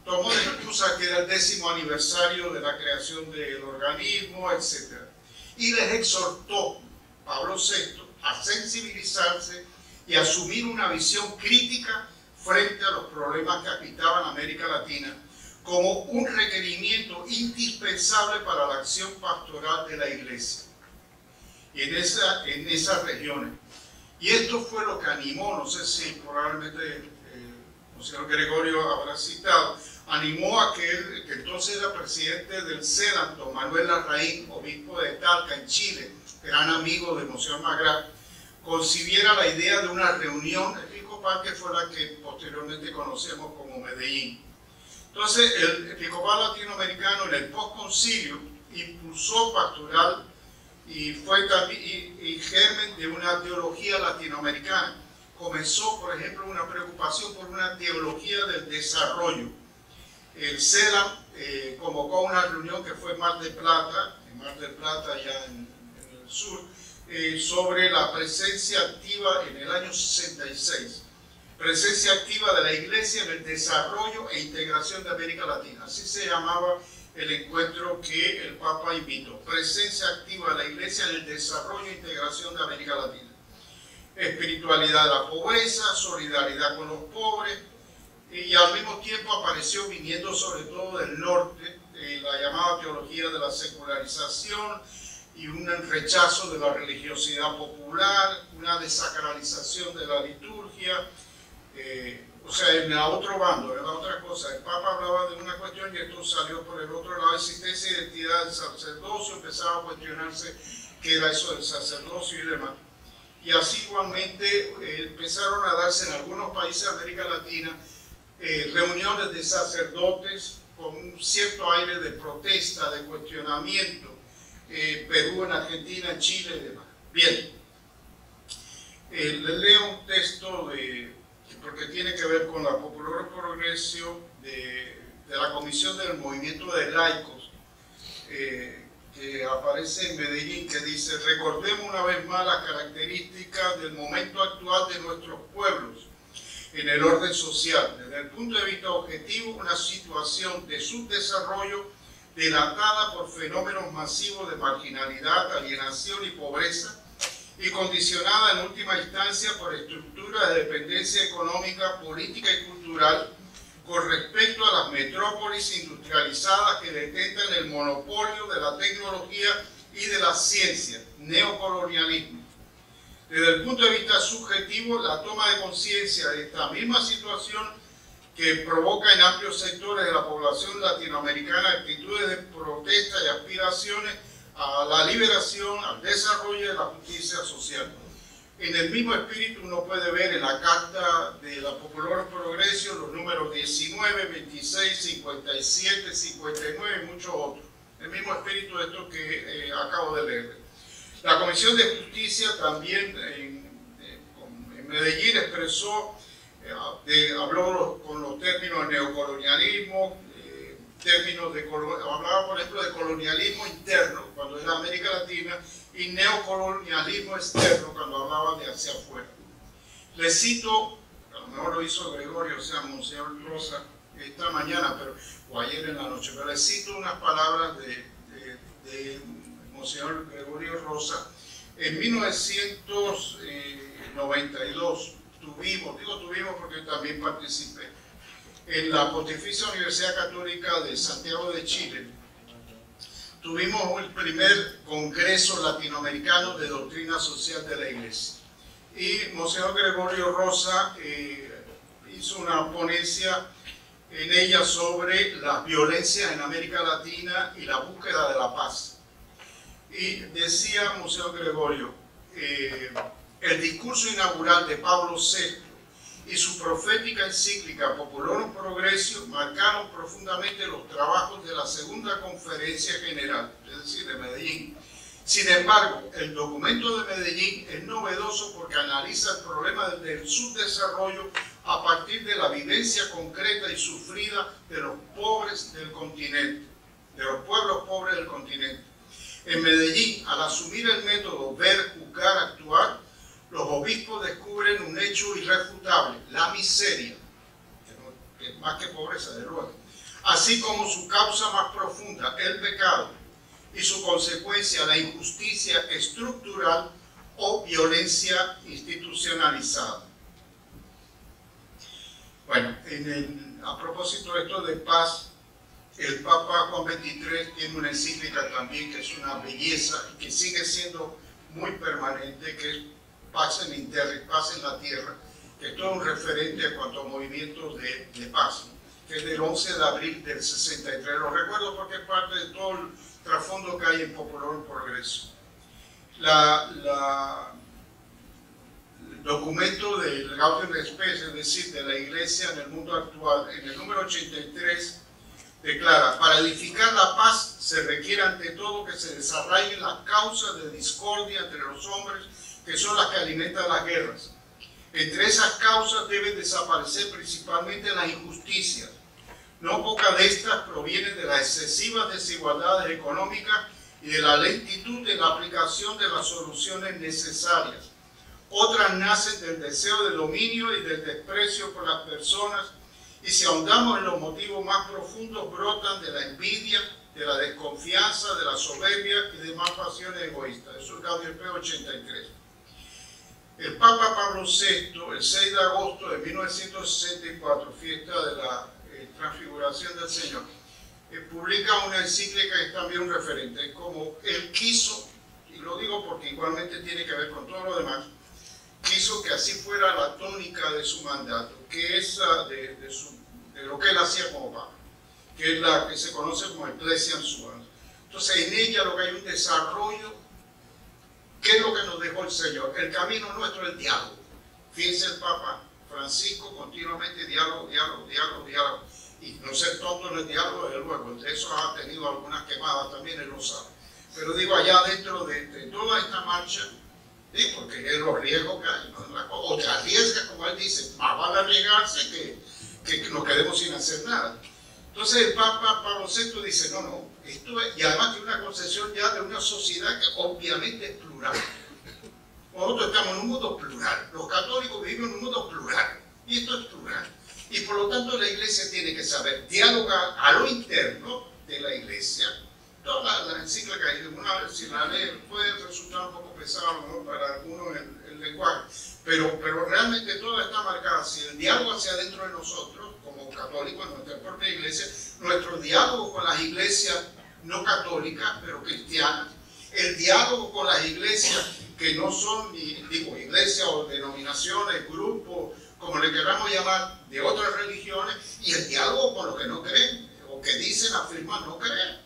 Speaker 3: tomó de excusa que era el 10º aniversario de la creación del organismo, etc. Y les exhortó, Pablo VI, a sensibilizarse y asumir una visión crítica frente a los problemas que habitaban América Latina como un requerimiento indispensable para la acción pastoral de la Iglesia y en esas regiones. Y esto fue lo que animó, no sé si probablemente el señor Gregorio habrá citado, animó a que entonces era presidente del CELAM, don Manuel Larraín, obispo de Talca en Chile, gran amigo de Monseñor Magrá, concibiera la idea de una reunión episcopal que fue la que posteriormente conocemos como Medellín. Entonces el episcopado latinoamericano en el postconcilio impulsó pastoral y fue también y germen de una teología latinoamericana. Comenzó, por ejemplo, una preocupación por una teología del desarrollo. El CELAM convocó una reunión que fue en Mar del Plata, allá en el sur, sobre la presencia activa en el año 66. Presencia activa de la Iglesia en el desarrollo e integración de América Latina. Así se llamaba el encuentro que el Papa invitó. Presencia activa de la Iglesia en el desarrollo e integración de América Latina. espiritualidad de la pobreza, solidaridad con los pobres, y al mismo tiempo apareció viniendo sobre todo del norte, la llamada teología de la secularización y un rechazo de la religiosidad popular, una desacralización de la liturgia, o sea, en el otro bando, era otra cosa. El Papa hablaba de una cuestión y esto salió por el otro lado, existencia y identidad del sacerdocio, empezaba a cuestionarse qué era eso del sacerdocio y demás. Y así igualmente empezaron a darse en algunos países de América Latina reuniones de sacerdotes con un cierto aire de protesta, de cuestionamiento, Perú, en Argentina, en Chile y demás. Bien, les leo un texto porque tiene que ver con la Popular Progresio de la Comisión del Movimiento de Laicos, que aparece en Medellín, que dice: recordemos una vez más las características del momento actual de nuestros pueblos en el orden social. Desde el punto de vista objetivo, una situación de subdesarrollo delatada por fenómenos masivos de marginalidad, alienación y pobreza, y condicionada en última instancia por estructuras de dependencia económica, política y cultural con respecto a las metrópolis industrializadas que detentan el monopolio de la tecnología y de la ciencia, neocolonialismo. Desde el punto de vista subjetivo, la toma de conciencia de esta misma situación que provoca en amplios sectores de la población latinoamericana actitudes de protesta y aspiraciones a la liberación, al desarrollo de la justicia social. En el mismo espíritu uno puede ver en la Carta de la Popular Progresio los números 19, 26, 57, 59 y muchos otros. El mismo espíritu de esto que acabo de leer. La Comisión de Justicia también en Medellín expresó, habló con los términos de neocolonialismo, hablaba por ejemplo de colonialismo interno cuando era América Latina y neocolonialismo externo cuando hablaba de hacia afuera. Les cito, a lo mejor lo hizo Gregorio, o sea, Monseñor Rosa, esta mañana o ayer en la noche, pero les cito unas palabras de Monseñor Gregorio Rosa. En 1992 tuvimos porque también participé, en la Pontificia Universidad Católica de Santiago de Chile, tuvimos el primer Congreso Latinoamericano de Doctrina Social de la Iglesia. Y Monseñor Gregorio Rosa hizo una ponencia en ella sobre la violencia en América Latina y la búsqueda de la paz. Y decía Monseñor Gregorio, el discurso inaugural de Pablo VI y su profética encíclica Populorum Progressio marcaron profundamente los trabajos de la Segunda Conferencia General, es decir, de Medellín. Sin embargo, el documento de Medellín es novedoso porque analiza el problema del subdesarrollo a partir de la vivencia concreta y sufrida de los pobres del continente, de los pueblos pobres del continente. En Medellín, al asumir el método ver, juzgar, actuar, los obispos descubren un hecho irrefutable, la miseria, que es más que pobreza, de luego, así como su causa más profunda, el pecado, y su consecuencia, la injusticia estructural o violencia institucionalizada. Bueno, a propósito de esto de paz, el Papa Juan XXIII tiene una encíclica también que es una belleza y que sigue siendo muy permanente, que es Paz en Interre, paz en la tierra, que es todo un referente en cuanto a movimientos de paz, que es del 11 de abril del 63. Lo recuerdo porque es parte de todo el trasfondo que hay en Popular Progreso. El documento del Gaudium et Spes, es decir, de la Iglesia en el mundo actual, en el número 83, declara: para edificar la paz se requiere ante todo que se desarraiguen las causas de discordia entre los hombres, que son las que alimentan las guerras. Entre esas causas deben desaparecer principalmente las injusticias. No pocas de estas provienen de las excesivas desigualdades económicas y de la lentitud en la aplicación de las soluciones necesarias. Otras nacen del deseo de dominio y del desprecio por las personas, y si ahondamos en los motivos más profundos, brotan de la envidia, de la desconfianza, de la soberbia y demás pasiones egoístas. Eso es Gaudium et Spes 83. el Papa Pablo VI, el 6 de agosto de 1964, fiesta de la Transfiguración del Señor, publica una encíclica que es también un referente, como él quiso, y lo digo porque igualmente tiene que ver con todo lo demás, quiso que así fuera la tónica de su mandato, que es de lo que él hacía como Papa, que es la que se conoce como Ecclesiam Suans. Entonces, en ella lo que hay un desarrollo. ¿Qué es lo que nos dejó el Señor? El camino nuestro es el diálogo. Fíjense el Papa Francisco, continuamente diálogo, diálogo, diálogo, diálogo. Y no ser tonto en el diálogo, desde luego, de eso ha tenido algunas quemadas también, él lo sabe. Pero digo, allá dentro de toda esta marcha, ¿sí? Porque es los riesgos que hay, ¿no? O te arriesgas, como él dice, más vale arriesgarse que nos quedemos sin hacer nada. Entonces el Papa Pablo VI dice, no, esto es, y además que una concepción ya de una sociedad que obviamente es plural. Nosotros estamos en un mundo plural, los católicos vivimos en un mundo plural, y esto es plural. Y por lo tanto la Iglesia tiene que saber dialogar a lo interno de la Iglesia. Toda la encíclica, una vez si la lee, puede resultar un poco pesado, ¿no?, para algunos el lenguaje, pero realmente toda está marcada así, el diálogo hacia adentro de nosotros, como católicos en nuestra propia iglesia, nuestro diálogo con las iglesias no católicas, pero cristianas, el diálogo con las iglesias que no son, digo, iglesias o denominaciones, grupos, como le queramos llamar, de otras religiones, y el diálogo con los que no creen, o que dicen, afirman, no creen.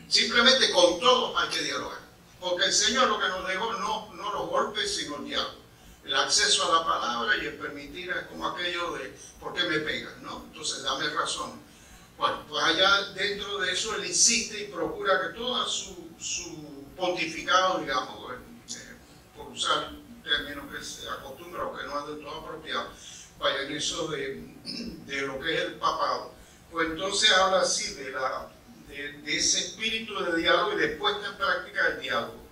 Speaker 3: Simplemente con todos hay que dialogar, porque el Señor lo que nos dejó no los golpes, sino el diálogo. El acceso a la palabra y el permitir es como aquello de ¿por qué me pegas?, ¿no? Entonces dame razón. Bueno, pues allá dentro de eso él insiste y procura que todo su pontificado, digamos, por usar un término que se acostumbra o que no es del todo apropiado, vaya en eso de lo que es el papado. Pues entonces habla así de ese espíritu de diálogo y de puesta en práctica del diálogo.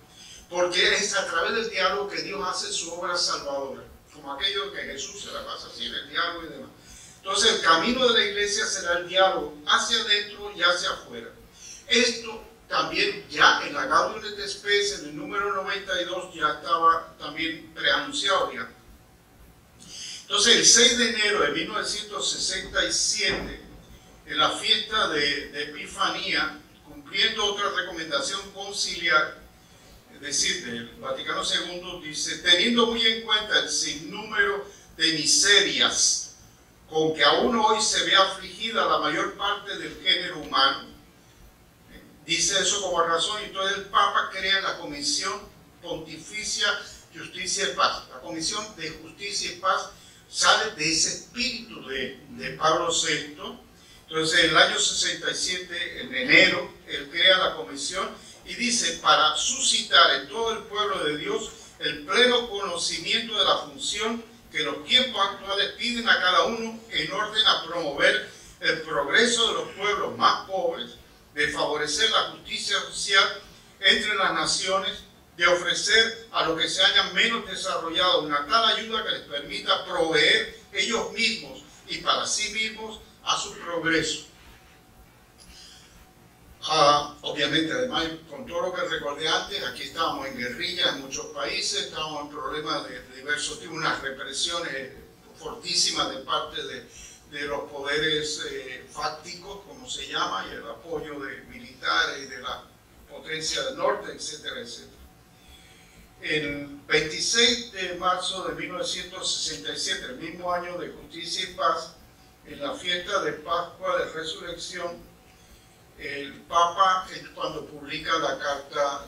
Speaker 3: Porque es a través del diálogo que Dios hace su obra salvadora, como aquello que Jesús se la pasa así, en el diálogo y demás. Entonces el camino de la iglesia será el diálogo hacia adentro y hacia afuera. Esto también ya en la Gaudium et Spes, en el número 92, ya estaba también preanunciado, digamos. Entonces el 6 de enero de 1967, en la fiesta de Epifanía, cumpliendo otra recomendación conciliar, es decir, del Vaticano II, dice, teniendo muy en cuenta el sinnúmero de miserias con que aún hoy se ve afligida la mayor parte del género humano, dice eso como razón, y entonces el Papa crea la Comisión Pontificia Justicia y Paz. La Comisión de Justicia y Paz sale de ese espíritu de Pablo VI. Entonces, en el año 67, en enero, él crea la comisión y dice, para suscitar en todo el pueblo de Dios el pleno conocimiento de la función que los tiempos actuales piden a cada uno en orden a promover el progreso de los pueblos más pobres, de favorecer la justicia social entre las naciones, de ofrecer a los que se hayan menos desarrollados una tal ayuda que les permita proveer ellos mismos y para sí mismos a su progreso. Obviamente, además, con todo lo que recordé antes, aquí estábamos en guerrilla en muchos países, estábamos en problemas de diversos tipos, unas represiones fortísimas de parte de los poderes fácticos, como se llama, y el apoyo de militares y de la potencia del norte, etcétera, etcétera. El 26 de marzo de 1967, el mismo año de Justicia y Paz, en la fiesta de Pascua de Resurrección, el Papa es cuando publica la carta,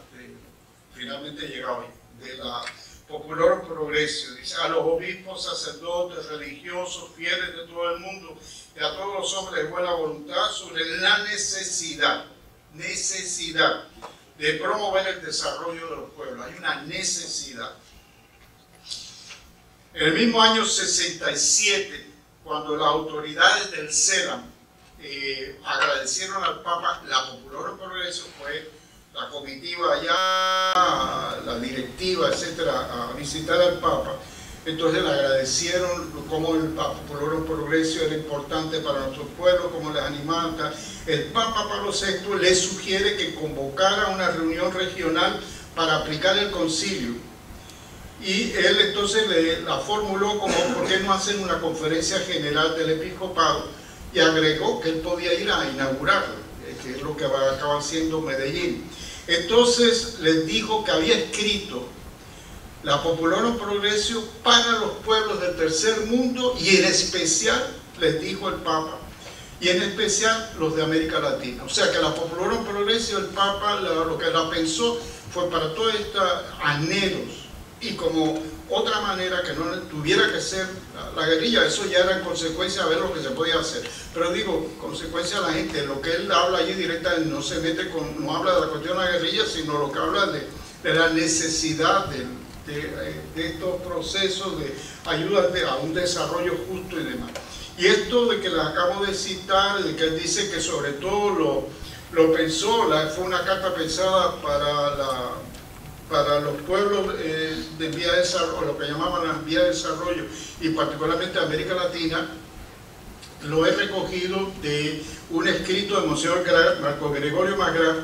Speaker 3: finalmente llega hoy, de la Populorum Progressio. Dice, a los obispos, sacerdotes, religiosos, fieles de todo el mundo y a todos los hombres de buena voluntad sobre la necesidad de promover el desarrollo de los pueblos. Hay una necesidad. En el mismo año 67, cuando las autoridades del CELAM agradecieron al Papa, la Populorum Progressio fue la comitiva allá, la directiva, etcétera, a visitar al Papa. Entonces le agradecieron cómo el Populorum Progressio era importante para nuestro pueblo, cómo les animaba. El Papa Pablo VI le sugiere que convocara una reunión regional para aplicar el concilio. Y él entonces la formuló como ¿por qué no hacen una conferencia general del episcopado? Y agregó que él podía ir a inaugurarla, que es lo que va a acabar siendo Medellín. Entonces les dijo que había escrito la Populorum Progressio para los pueblos del tercer mundo, y en especial, les dijo el Papa, y en especial los de América Latina. O sea que la Populorum Progressio, el Papa lo que la pensó fue para todos estos anhelos, y como otra manera que no tuviera que ser la guerrilla. Eso ya era en consecuencia a ver lo que se podía hacer. Pero digo, consecuencia a la gente, lo que él habla allí directamente no se mete con, no habla de la cuestión de la guerrilla, sino lo que habla de la necesidad de estos procesos de ayuda a un desarrollo justo y demás. Y esto de que les acabo de citar, de que él dice que sobre todo lo pensó, fue una carta pensada para los pueblos de vía de desarrollo, lo que llamaban las vías de desarrollo, y particularmente América Latina, lo he recogido de un escrito de Monseñor Marco Gregorio Magrá,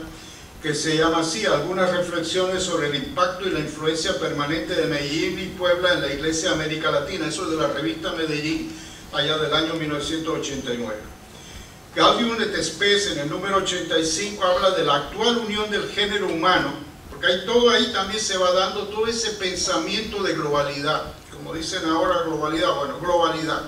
Speaker 3: que se llama así: algunas reflexiones sobre el impacto y la influencia permanente de Medellín y Puebla en la Iglesia de América Latina. Eso es de la revista Medellín, allá del año 1989. Gaudium et Spes, en el número 85, habla de la actual unión del género humano, porque hay todo ahí, también se va dando todo ese pensamiento de globalidad, como dicen ahora globalidad, bueno, globalidad,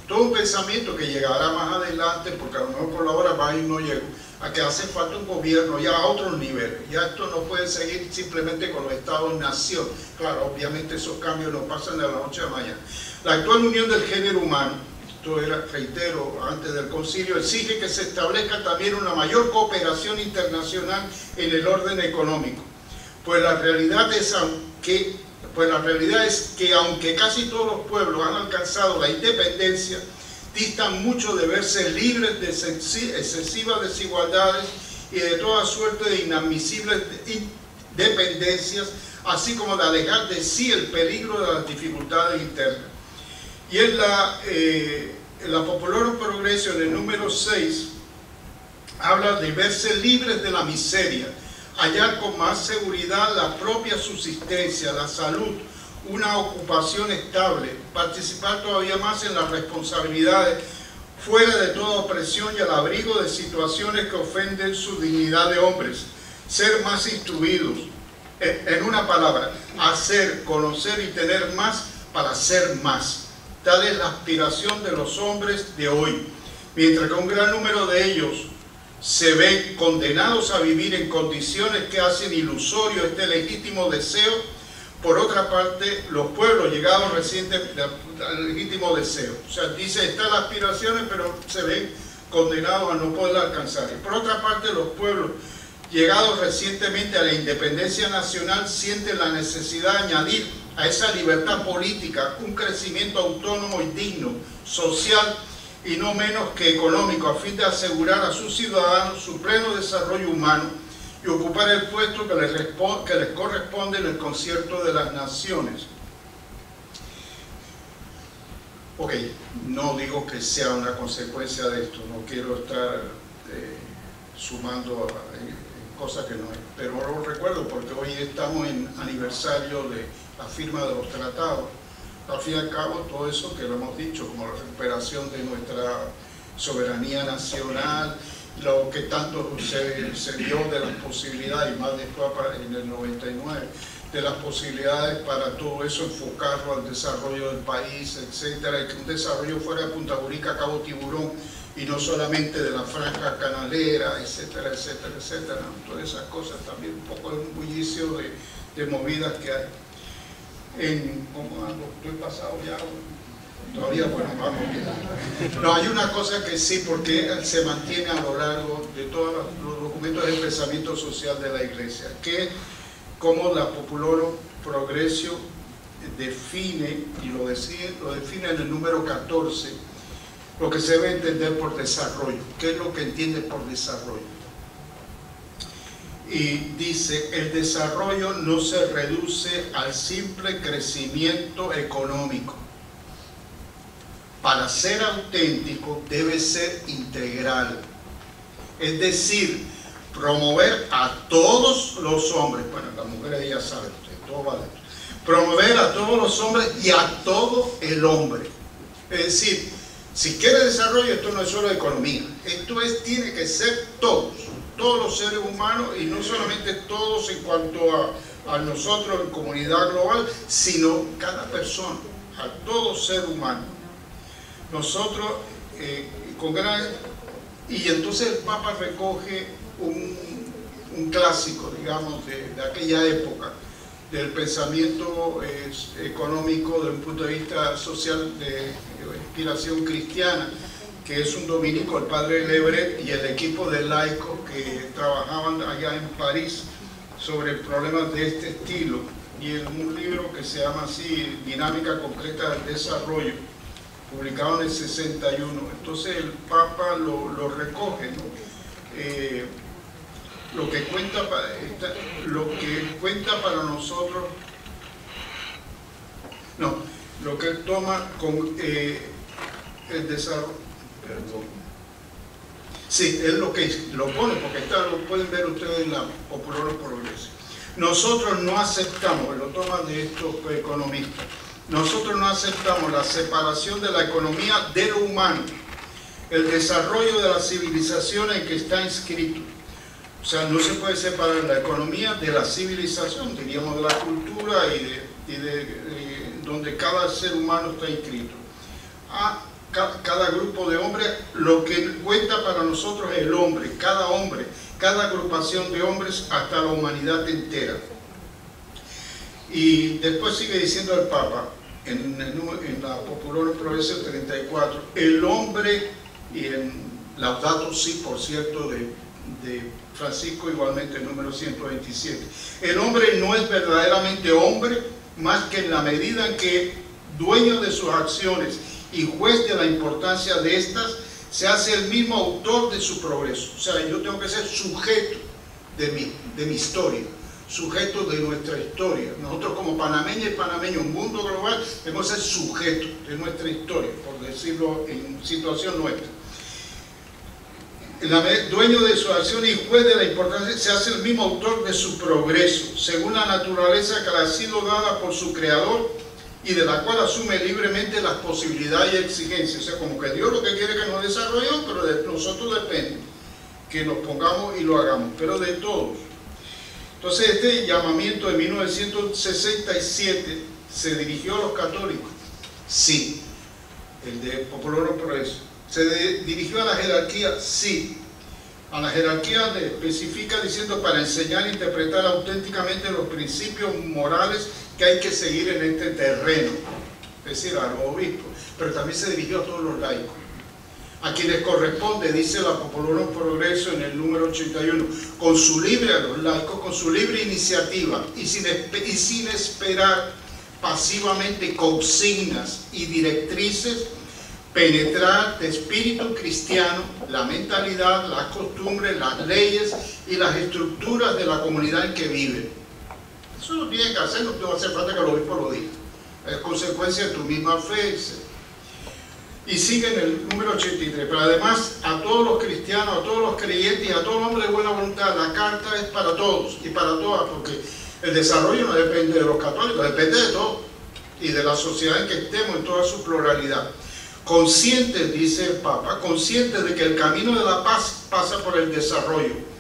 Speaker 3: todo un pensamiento que llegará más adelante, porque a lo mejor por la hora va y no llego, a que hace falta un gobierno ya a otros niveles. Ya esto no puede seguir simplemente con los estados-nación. Claro, obviamente esos cambios no pasan de la noche a la mañana. La actual unión del género humano, esto era, reitero, antes del concilio, exige que se establezca también una mayor cooperación internacional en el orden económico. Pues la realidad es que aunque casi todos los pueblos han alcanzado la independencia, distan mucho de verse libres de excesivas desigualdades y de toda suerte de inadmisibles dependencias, así como de alejar de sí el peligro de las dificultades internas. Y en la Populorum Progressio, en el número 6, habla de verse libres de la miseria, hallar con más seguridad la propia subsistencia, la salud, una ocupación estable, participar todavía más en las responsabilidades, fuera de toda opresión y al abrigo de situaciones que ofenden su dignidad de hombres, ser más instruidos, en una palabra, hacer, conocer y tener más para ser más. Tal es la aspiración de los hombres de hoy, mientras que un gran número de ellos se ven condenados a vivir en condiciones que hacen ilusorio este legítimo deseo. Por otra parte, los pueblos llegados recientemente al legítimo deseo, o sea, dice, están las aspiraciones, pero se ven condenados a no poder alcanzar. Y por otra parte, los pueblos llegados recientemente a la independencia nacional sienten la necesidad de añadir a esa libertad política un crecimiento autónomo y digno, social y no menos que económico, a fin de asegurar a sus ciudadanos su pleno desarrollo humano y ocupar el puesto que les corresponde en el concierto de las naciones. Ok, no digo que sea una consecuencia de esto, no quiero estar sumando cosas que no es, pero lo recuerdo porque hoy estamos en aniversario de la firma de los tratados. Al fin y al cabo, todo eso que lo hemos dicho, como la recuperación de nuestra soberanía nacional, lo que tanto se vio de las posibilidades, y más después en el 99, de las posibilidades para todo eso, enfocarlo al desarrollo del país, etcétera, y que un desarrollo fuera de Punta Boриca, Cabo Tiburón, y no solamente de la franja canalera, etcétera, etcétera, etcétera. Todas esas cosas también, un poco de un bullicio de movidas que hay. ¿Cómo ando? Estoy pasado ya. Todavía, bueno, vamos bien. No, hay una cosa que sí, porque se mantiene a lo largo de todos los documentos del pensamiento social de la Iglesia, que como la Populorum Progressio define, y lo define en el número 14, lo que se debe entender por desarrollo. ¿Qué es lo que entiende por desarrollo? Y dice, el desarrollo no se reduce al simple crecimiento económico. Para ser auténtico debe ser integral. Es decir, promover a todos los hombres, bueno, las mujeres ya saben, todo va dentro, promover a todos los hombres y a todo el hombre. Es decir, si quiere desarrollo, esto no es solo economía, esto tiene que ser todos los seres humanos, y no solamente todos en cuanto a nosotros en comunidad global, sino cada persona, a todo ser humano. Nosotros, y entonces el Papa recoge un clásico, digamos, de aquella época, del pensamiento económico desde un punto de vista social de inspiración cristiana, que es un dominico, el padre Lebret y el equipo de laicos que trabajaban allá en París sobre problemas de este estilo, y en un libro que se llama así, Dinámica Concreta del Desarrollo, publicado en el 61. Entonces el Papa lo recoge, ¿no? Lo que cuenta para nosotros, no, lo que él toma con el desarrollo, perdón. Sí, es lo que lo pone, porque lo pueden ver ustedes en la Popular Progreso. Nosotros no aceptamos, lo toman de estos economistas, nosotros no aceptamos la separación de la economía de lo humano, el desarrollo de la civilización en que está inscrito. O sea, no se puede separar la economía de la civilización, diríamos, de la cultura y de donde cada ser humano está inscrito. Cada grupo de hombres, lo que cuenta para nosotros es el hombre, cada agrupación de hombres hasta la humanidad entera. Y después sigue diciendo el Papa, en la Popular Progreso 34, el hombre, y en Laudato Si, por cierto, de Francisco, igualmente el número 127, el hombre no es verdaderamente hombre más que en la medida en que, dueño de sus acciones y juez de la importancia de estas, se hace el mismo autor de su progreso. O sea, yo tengo que ser sujeto de mi historia, sujeto de nuestra historia. Nosotros como panameños y panameños, un mundo global, debemos ser sujetos de nuestra historia, por decirlo en situación nuestra. Dueño de su acción y juez de la importancia, se hace el mismo autor de su progreso, según la naturaleza que le ha sido dada por su creador y de la cual asume libremente las posibilidades y exigencias. O sea, como que Dios lo que quiere que nos desarrollemos, pero de nosotros depende que nos pongamos y lo hagamos, pero de todos. Entonces este llamamiento de 1967 se dirigió a los católicos, sí. El de Popular Progreso. ¿Se dirigió a la jerarquía? Sí. A la jerarquía le especifica diciendo para enseñar e interpretar auténticamente los principios morales que hay que seguir en este terreno, es decir, a los obispos, pero también se dirigió a todos los laicos, a quienes corresponde, dice la Popular Progreso en el número 81, con su libre, a los laicos, con su libre iniciativa y sin esperar pasivamente consignas y directrices, penetrar de espíritu cristiano la mentalidad, las costumbres, las leyes y las estructuras de la comunidad en que viven. Eso lo tiene que hacer, no te va a hacer falta que el obispo lo diga. Es consecuencia de tu misma fe. Y sigue en el número 83. Pero además, a todos los cristianos, a todos los creyentes y a todo hombre de buena voluntad, la carta es para todos y para todas, porque el desarrollo no depende de los católicos, depende de todos y de la sociedad en que estemos en toda su pluralidad. Conscientes, dice el Papa, conscientes de que el camino de la paz pasa por el desarrollo.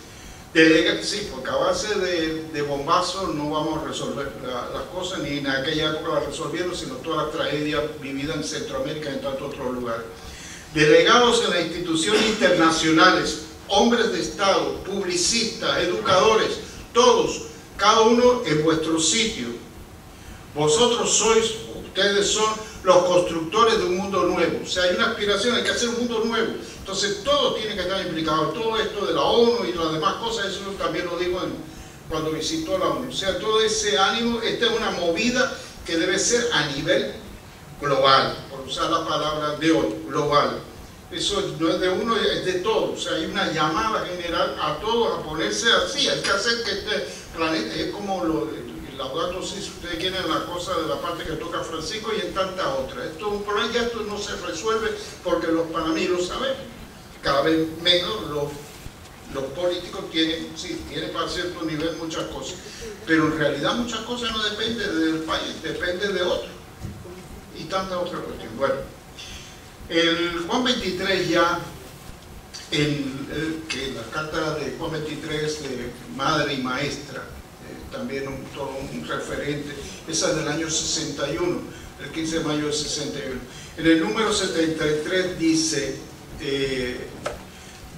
Speaker 3: Sí, porque a base de bombazos no vamos a resolver las cosas, ni en aquella época las resolvieron, sino toda la tragedia vivida en Centroamérica y en tantos otros lugares. Delegados en las instituciones internacionales, hombres de Estado, publicistas, educadores, todos, cada uno en vuestro sitio. Ustedes son los constructores de un mundo nuevo. O sea, hay una aspiración, hay que hacer un mundo nuevo. Entonces, todo tiene que estar implicado. Todo esto de la ONU y las demás cosas, eso también lo digo cuando visitó la ONU. O sea, todo ese ánimo, esta es una movida que debe ser a nivel global, por usar la palabra de hoy, global. Eso no es de uno, es de todos. O sea, hay una llamada general a todos a ponerse así. Hay que hacer que este planeta, es como Laudato Si, si ustedes quieren, la cosa de la parte que toca Francisco y en tantas otras. Esto es un problema, ya esto no se resuelve porque los panameños lo sabemos. Cada vez menos los políticos tienen, sí, tienen para cierto nivel muchas cosas, pero en realidad muchas cosas no dependen del país, dependen de otros y tantas otras cuestiones. Bueno, el Juan 23 ya, que la carta de Juan 23 de madre y maestra, también todo un referente, esa es del año 61, el 15 de mayo del 61. En el número 73 dice,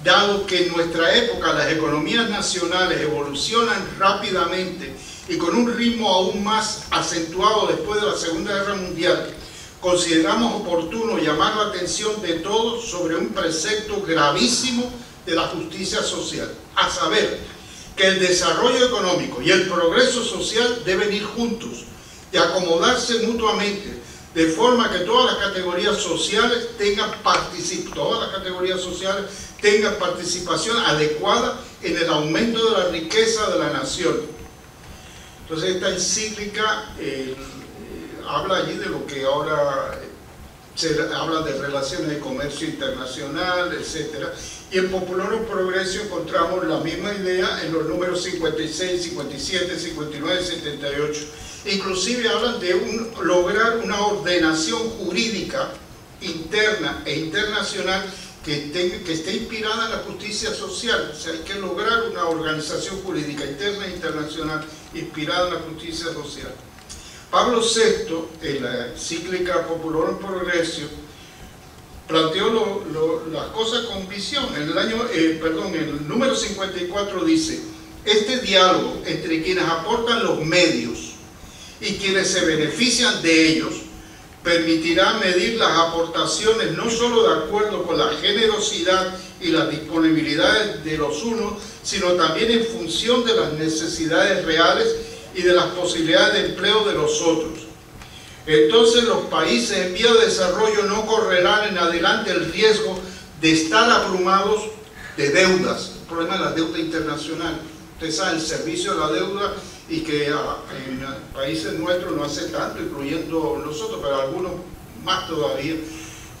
Speaker 3: dado que en nuestra época las economías nacionales evolucionan rápidamente y con un ritmo aún más acentuado después de la Segunda Guerra Mundial, consideramos oportuno llamar la atención de todos sobre un precepto gravísimo de la justicia social, a saber, que el desarrollo económico y el progreso social deben ir juntos y acomodarse mutuamente, de forma que todas las categorías sociales tengan participación adecuada en el aumento de la riqueza de la nación. Entonces esta encíclica habla allí de lo que ahora se habla de relaciones de comercio internacional, etc. Y en Populorum Progressio encontramos la misma idea en los números 56, 57, 59 y 78. Inclusive hablan de lograr una ordenación jurídica interna e internacional que esté inspirada en la justicia social. O sea, hay que lograr una organización jurídica interna e internacional inspirada en la justicia social. Pablo VI, en la encíclica Populorum Progressio, planteó las cosas con visión. En el número 54 dice: este diálogo entre quienes aportan los medios y quienes se benefician de ellos permitirá medir las aportaciones no solo de acuerdo con la generosidad y las disponibilidades de los unos, sino también en función de las necesidades reales y de las posibilidades de empleo de los otros. Entonces los países en vía de desarrollo no correrán en adelante el riesgo de estar abrumados de deudas. El problema de la deuda internacional. Ustedes saben, el servicio de la deuda, y que en países nuestros no hace tanto, incluyendo nosotros, pero algunos más todavía,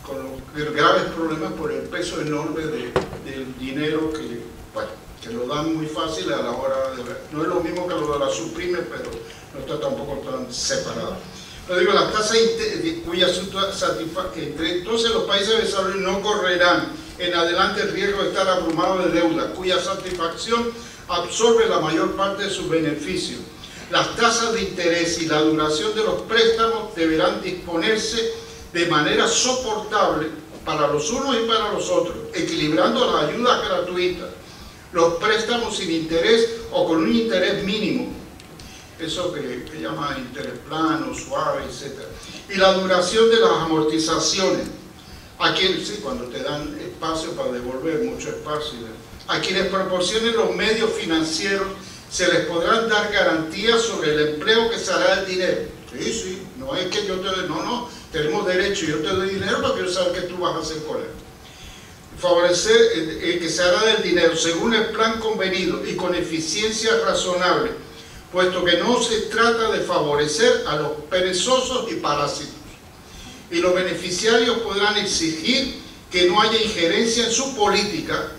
Speaker 3: con los graves problemas por el peso enorme del dinero que, bueno, que lo dan muy fácil a la hora de ver. No es lo mismo que lo de la Suprime, pero no está tampoco tan separado. Pero digo, las tasas cuya entonces los países de desarrollo no correrán en adelante el riesgo de estar abrumados de deuda, cuya satisfacción absorbe la mayor parte de sus beneficios. Las tasas de interés y la duración de los préstamos deberán disponerse de manera soportable para los unos y para los otros, equilibrando las ayudas gratuitas, los préstamos sin interés o con un interés mínimo, eso que llaman interés plano, suave, etc. Y la duración de las amortizaciones, a quienes, sí, cuando te dan espacio para devolver, mucho espacio, a quienes proporcionen los medios financieros, se les podrán dar garantías sobre el empleo que se hará del dinero. Sí, sí, no es que yo te doy, no, tenemos derecho, yo te doy dinero porque quiero saber qué tú vas a hacer con él. Favorecer el que se hará del dinero según el plan convenido y con eficiencia razonable, puesto que no se trata de favorecer a los perezosos y parásitos. Y los beneficiarios podrán exigir que no haya injerencia en su política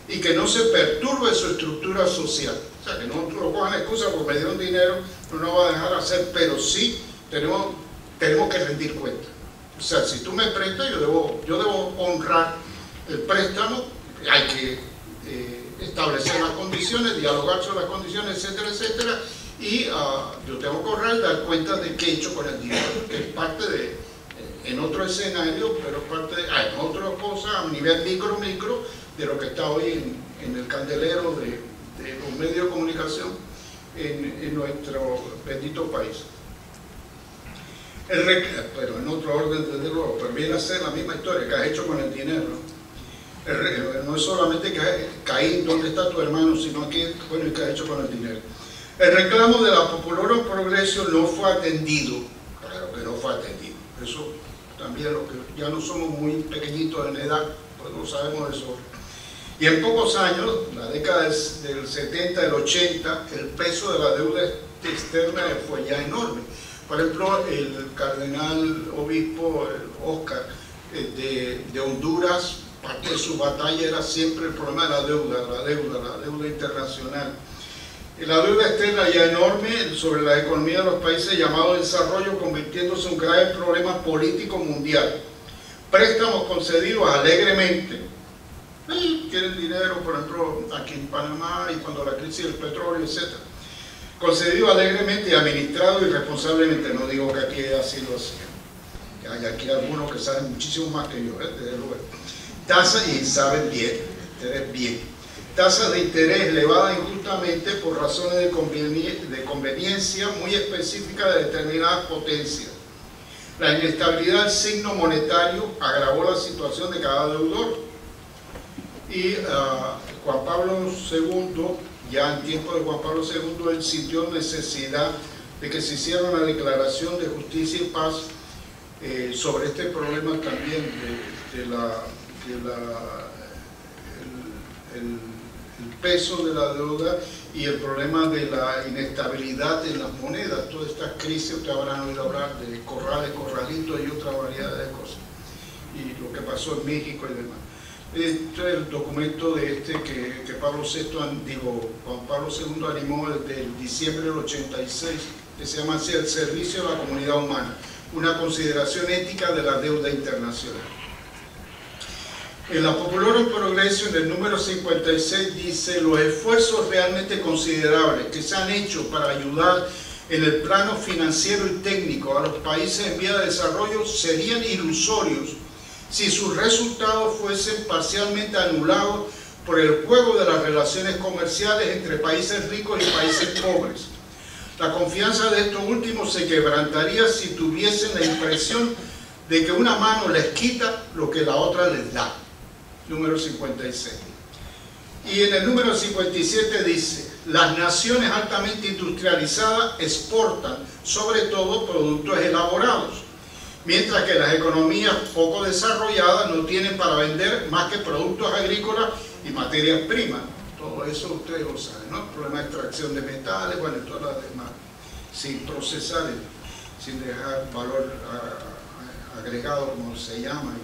Speaker 3: y que no se perturbe su estructura social. O sea, que no lo cojan excusa porque me dieron dinero, no nos va a dejar hacer, pero sí tenemos que rendir cuenta. O sea, si tú me prestas, yo debo honrar el préstamo, hay que establecer las condiciones, dialogar sobre las condiciones, etcétera, etcétera, y yo tengo que ahorrar y dar cuenta de qué he hecho con el dinero, que es parte de, en otro escenario, pero es parte de, en otra cosa, a nivel micro, de lo que está hoy en el candelero de los medios de comunicación en nuestro bendito país. Pero en otro orden, desde luego, pero viene a ser la misma historia que has hecho con el dinero, ¿no? No es solamente que Caín, ¿dónde está tu hermano?, sino que, bueno, ¿qué has hecho con el dinero? El reclamo de la Populorum Progressio no fue atendido, claro que no fue atendido, eso también, lo que ya no somos muy pequeñitos en edad, pues no sabemos eso. Y en pocos años, la década del 70, del 80, el peso de la deuda externa fue ya enorme. Por ejemplo, el cardenal obispo Oscar de Honduras parte de su batalla era siempre el problema de la deuda internacional. La deuda externa ya enorme sobre la economía de los países llamados desarrollo, convirtiéndose en un grave problema político mundial. Préstamos concedidos alegremente. Quieren dinero, por ejemplo, aquí en Panamá y cuando la crisis del petróleo, etc. Concedido alegremente y administrado irresponsablemente. No digo que aquí así lo hacían. Hay aquí algunos que saben muchísimo más que yo, desde luego. Tasas, y saben bien, interés bien. Tasas de interés elevadas injustamente por razones de conveniencia muy específicas de determinadas potencias. La inestabilidad del signo monetario agravó la situación de cada deudor. Y Juan Pablo II, ya en tiempo de Juan Pablo II, él sintió necesidad de que se hiciera una declaración de justicia y paz sobre este problema también el peso de la deuda y el problema de la inestabilidad en las monedas. Todas estas crisis, ustedes habrán oído hablar de corrales, corralitos y otra variedad de cosas, y lo que pasó en México y demás. Este es el documento de que Juan Pablo II animó desde el diciembre del 86, que se llama así: el servicio a la comunidad humana, una consideración ética de la deuda internacional. En la Populorum Progressio, en el número 56, dice: los esfuerzos realmente considerables que se han hecho para ayudar en el plano financiero y técnico a los países en vía de desarrollo serían ilusorios si sus resultados fuesen parcialmente anulados por el juego de las relaciones comerciales entre países ricos y países pobres. La confianza de estos últimos se quebrantaría si tuviesen la impresión de que una mano les quita lo que la otra les da. Número 56. Y en el número 57 dice: las naciones altamente industrializadas exportan sobre todo productos elaborados, mientras que las economías poco desarrolladas no tienen para vender más que productos agrícolas y materias primas. Todo eso ustedes lo saben, ¿no? El problema de extracción de metales, bueno, y todas las demás, sin procesar, sin dejar valor agregado, como se llama.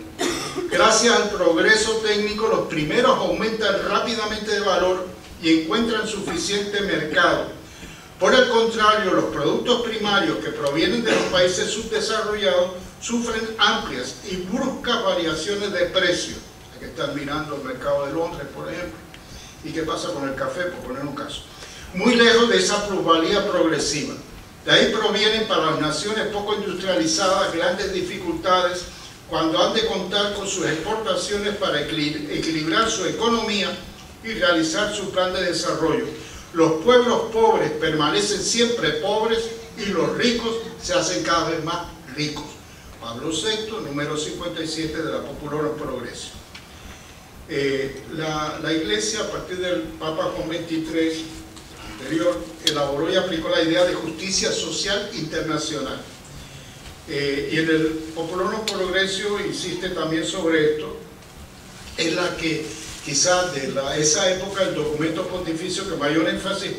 Speaker 3: Gracias al progreso técnico, los primeros aumentan rápidamente de valor y encuentran suficiente mercado. Por el contrario, los productos primarios que provienen de los países subdesarrollados sufren amplias y bruscas variaciones de precio. Hay que estar mirando el mercado de Londres, por ejemplo. ¿Y qué pasa con el café, por poner un caso? Muy lejos de esa plusvalía progresiva. De ahí provienen para las naciones poco industrializadas grandes dificultades cuando han de contar con sus exportaciones para equilibrar su economía y realizar su plan de desarrollo. Los pueblos pobres permanecen siempre pobres y los ricos se hacen cada vez más ricos. Pablo VI, número 57 de la Populorum Progressio. La Iglesia, a partir del Papa Juan XXIII anterior, elaboró y aplicó la idea de justicia social internacional. Y en el Populorum Progressio insiste también sobre esto. Es la que quizás de esa época el documento pontificio que mayor énfasis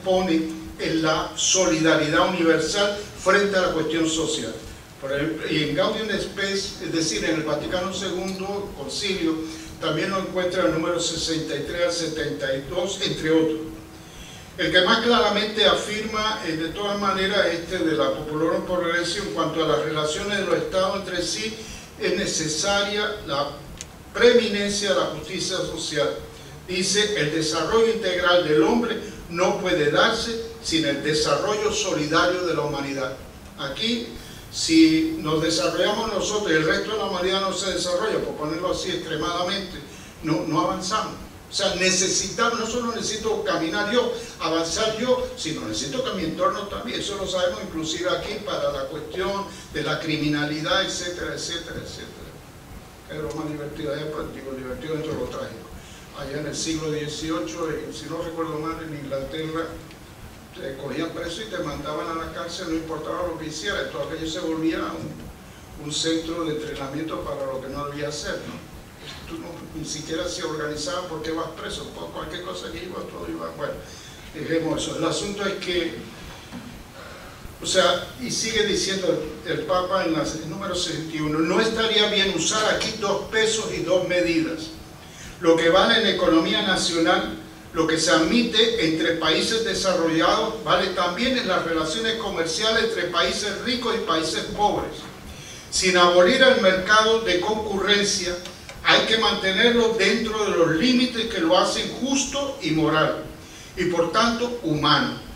Speaker 3: pone en la solidaridad universal frente a la cuestión social. Por ejemplo, y en Gaudium et Spes, es decir, en el Vaticano II Concilio, también lo encuentra el número 63 al 72, entre otros. El que más claramente afirma, de todas maneras, de la Populorum Progressio en cuanto a las relaciones de los estados entre sí, es necesaria la preeminencia de la justicia social. Dice: el desarrollo integral del hombre no puede darse sin el desarrollo solidario de la humanidad. Aquí, si nos desarrollamos nosotros y el resto de la humanidad no se desarrolla, por ponerlo así extremadamente, no avanzamos. O sea, necesitamos, no solo necesito caminar yo, avanzar yo, sino necesito que mi entorno también. Eso lo sabemos inclusive aquí para la cuestión de la criminalidad, etcétera, etcétera, etcétera. Es lo más divertido, digo, divertido dentro de lo trágico. Allá en el siglo XVIII, si no recuerdo mal, en Inglaterra, te cogían preso y te mandaban a la cárcel, no importaba lo que hiciera. Todo aquello se volvía un centro de entrenamiento para lo que no debía hacer, ¿no? Tú ni siquiera se organizaba porque vas preso, por cualquier cosa que iba, todo iba. Bueno, dejemos eso. El asunto es que O sea, y sigue diciendo el Papa en el número 61, no estaría bien usar aquí 2 pesos y 2 medidas. Lo que vale en la economía nacional, lo que se admite entre países desarrollados, vale también en las relaciones comerciales entre países ricos y países pobres. Sin abolir el mercado de concurrencia, hay que mantenerlo dentro de los límites que lo hacen justo y moral, y por tanto humano.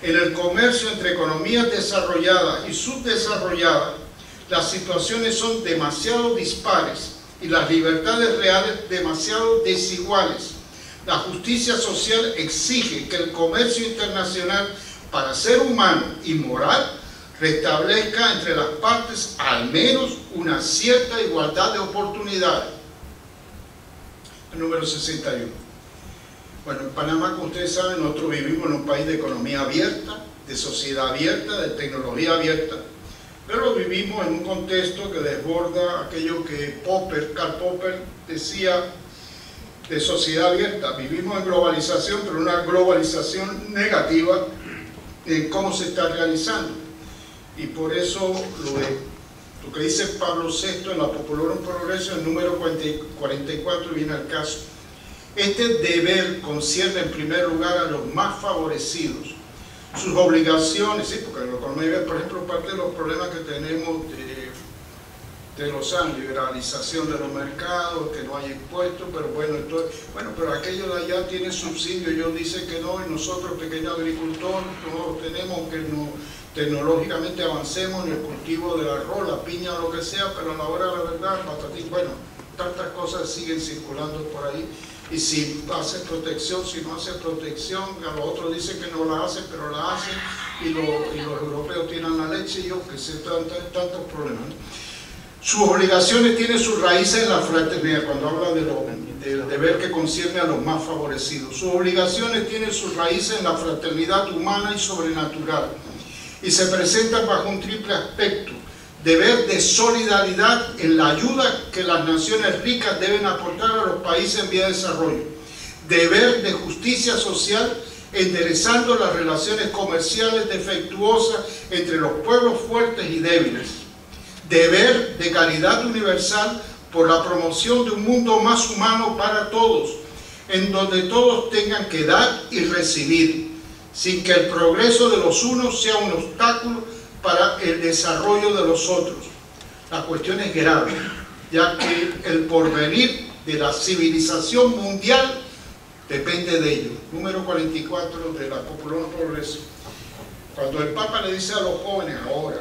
Speaker 3: En el comercio entre economías desarrolladas y subdesarrolladas, las situaciones son demasiado dispares y las libertades reales demasiado desiguales. La justicia social exige que el comercio internacional, para ser humano y moral, restablezca entre las partes al menos una cierta igualdad de oportunidades. El número 61. Bueno, en Panamá, como ustedes saben, nosotros vivimos en un país de economía abierta, de sociedad abierta, de tecnología abierta, pero lo vivimos en un contexto que desborda aquello que Karl Popper decía de sociedad abierta. Vivimos en globalización, pero una globalización negativa en cómo se está realizando. Y por eso lo que dice Pablo VI en la Populorum Progressio, el número 44, viene al caso. Este deber concierne en primer lugar a los más favorecidos. Sus obligaciones, sí, porque por ejemplo, parte de los problemas que tenemos de los años, liberalización de los mercados, que no hay impuestos, pero bueno, pero aquello de allá tiene subsidio, ellos dicen que no, y nosotros, pequeños agricultores, no tenemos que no, tecnológicamente avancemos en el cultivo del arroz, la piña, lo que sea, pero a la hora de la verdad, patatín, bueno, tantas cosas siguen circulando por ahí. Y si hace protección, si no hace protección, a los otros dicen que no la hacen, pero la hacen, y los europeos tienen la leche, y yo que sé, tantos problemas, ¿no? Sus obligaciones tienen sus raíces en la fraternidad, cuando habla del deber que concierne a los más favorecidos. Sus obligaciones tienen sus raíces en la fraternidad humana y sobrenatural, y se presentan bajo un triple aspecto: deber de solidaridad en la ayuda que las naciones ricas deben aportar a los países en vía de desarrollo, deber de justicia social enderezando las relaciones comerciales defectuosas entre los pueblos fuertes y débiles, deber de caridad universal por la promoción de un mundo más humano para todos, en donde todos tengan que dar y recibir, sin que el progreso de los unos sea un obstáculo para el desarrollo de los otros. La cuestión es grave, ya que el porvenir de la civilización mundial depende de ello. Número 44 de la Populorum Progressio. Cuando el Papa le dice a los jóvenes ahora,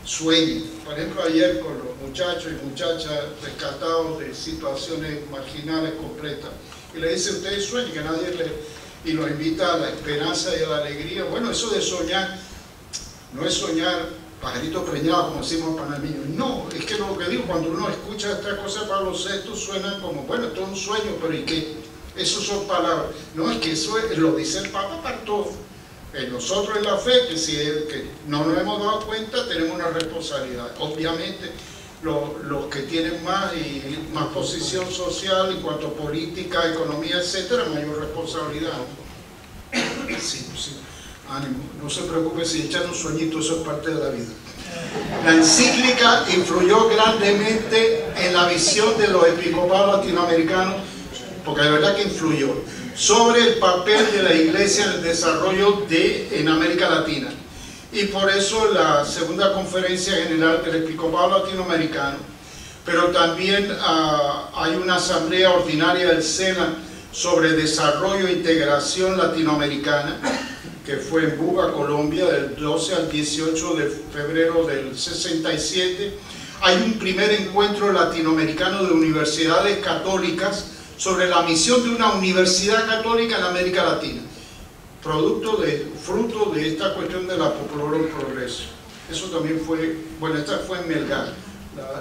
Speaker 3: sueñen, por ejemplo ayer con los muchachos y muchachas rescatados de situaciones marginales completas, y le dice, ustedes sueñen, que nadie y los invita a la esperanza y a la alegría. Bueno, eso de soñar no es soñar pajarito preñado, como decimos panameños. No, es que lo que digo, cuando uno escucha esta cosa, Pablo VI suenan como, bueno, esto es un sueño, pero ¿y qué? Esas son palabras. No, es que eso lo dice el Papa para todos. Nosotros en la fe, que no nos hemos dado cuenta, tenemos una responsabilidad. Obviamente, los que tienen más y más posición social en cuanto a política, economía, etcétera, mayor responsabilidad. Sí, sí. Ánimo, no se preocupe si echan un sueñito, eso es parte de la vida. La encíclica influyó grandemente en la visión de los episcopados latinoamericanos, porque de verdad que influyó, sobre el papel de la Iglesia en el desarrollo en América Latina. Y por eso la segunda conferencia general del episcopado latinoamericano, pero también hay una asamblea ordinaria del SENA sobre desarrollo e integración latinoamericana, que fue en Buga, Colombia, del 12 al 18 de febrero del 67. Hay un primer encuentro latinoamericano de universidades católicas sobre la misión de una universidad católica en América Latina, fruto de esta cuestión de la Populorum Progressio. Eso también fue, bueno, esta fue en Melgar,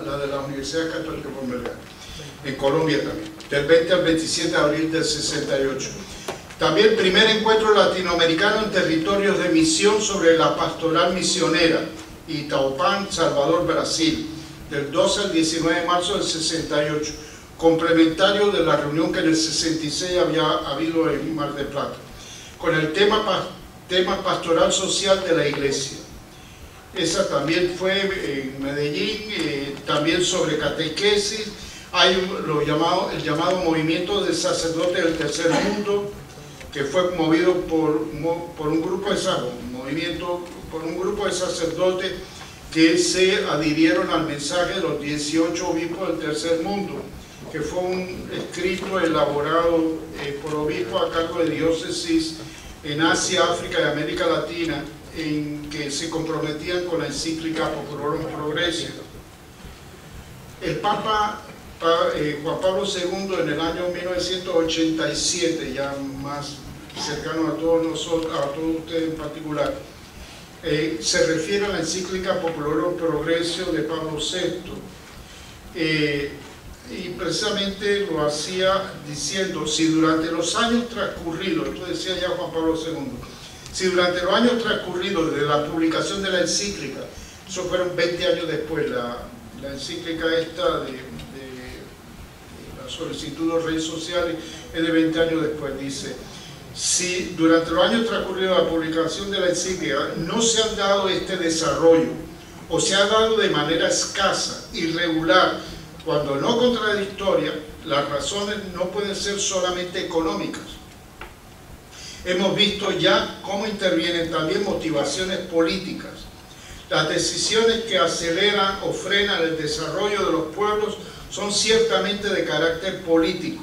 Speaker 3: la de la Universidad Católica fue en Melgar, en Colombia también, del 20 al 27 de abril del 68. También primer encuentro latinoamericano en territorios de misión sobre la pastoral misionera, Itaupán, Salvador, Brasil, del 12 al 19 de marzo del 68, complementario de la reunión que en el 66 había habido en Mar del Plata, con el tema pastoral social de la Iglesia. esa también fue en Medellín, también sobre catequesis. Hay el llamado movimiento de sacerdotes del tercer mundo, que fue movido por un grupo de sacerdotes que se adhirieron al mensaje de los 18 obispos del tercer mundo, que fue un escrito elaborado por obispos a cargo de diócesis en Asia, África y América Latina, en que se comprometían con la encíclica Populorum Progressio. El Papa Juan Pablo II, en el año 1987, ya más cercano a todos nosotros, a todos ustedes en particular, se refiere a la encíclica Populorum Progressio de Pablo VI, y precisamente lo hacía diciendo: si durante los años transcurridos, esto decía ya Juan Pablo II, si durante los años transcurridos desde la publicación de la encíclica, eso fueron 20 años después, la encíclica esta de la solicitud de redes sociales es de 20 años después, dice: si durante los años transcurridos de la publicación de la encíclica no se ha dado este desarrollo, o se ha dado de manera escasa, irregular, cuando no contradictoria, las razones no pueden ser solamente económicas. Hemos visto ya cómo intervienen también motivaciones políticas. Las decisiones que aceleran o frenan el desarrollo de los pueblos son ciertamente de carácter político.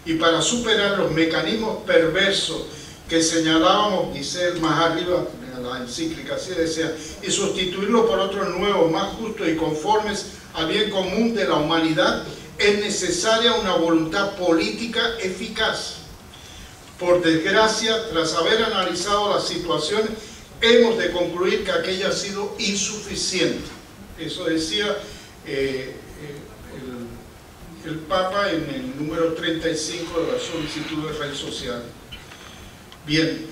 Speaker 3: Y para superar los mecanismos perversos que señalábamos, dice más arriba en la encíclica, así decía, y sustituirlos por otros nuevos, más justos y conformes al bien común de la humanidad, es necesaria una voluntad política eficaz. Por desgracia, tras haber analizado la situación, hemos de concluir que aquella ha sido insuficiente. Eso decía el Papa en el número 35 de la solicitud de redes sociales. Bien,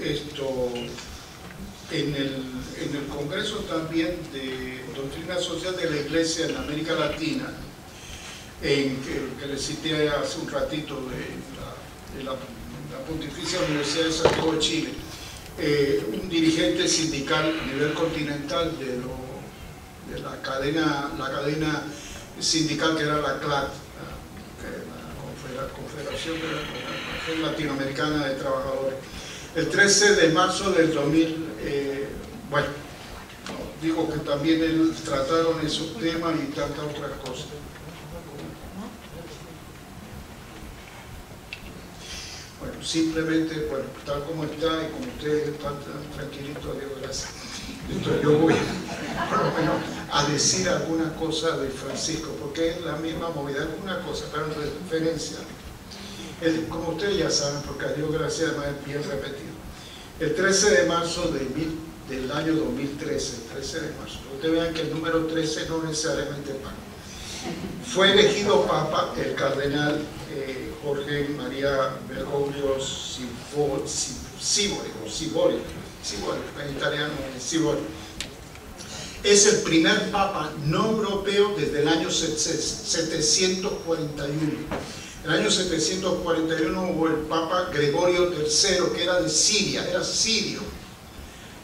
Speaker 3: en el Congreso también de Doctrina Social de la Iglesia en América Latina, que les cité hace un ratito de la Pontificia Universidad de Santiago de Chile, un dirigente sindical a nivel continental de la cadena sindical que era la CLAT, la Confederación Latinoamericana de Trabajadores, el 13 de marzo del 2000, digo que también trataron esos temas y tantas otras cosas. Bueno, simplemente, tal como está y como ustedes están tranquilitos, Dios gracias. Entonces yo voy por lo menos a decir alguna cosa de Francisco, porque es la misma movida, alguna cosa, pero en referencia. Como ustedes ya saben, porque a Dios gracias, además es bien repetido. El 13 de marzo del año 2013, el 13 de marzo, ustedes vean que el número 13 no necesariamente es Papa. Fue elegido Papa el cardenal Jorge María Bergoglio Sivori, en italiano es Sivori. Es el primer Papa no europeo desde el año 741. En el año 741 hubo el Papa Gregorio III, que era de Siria, era sirio.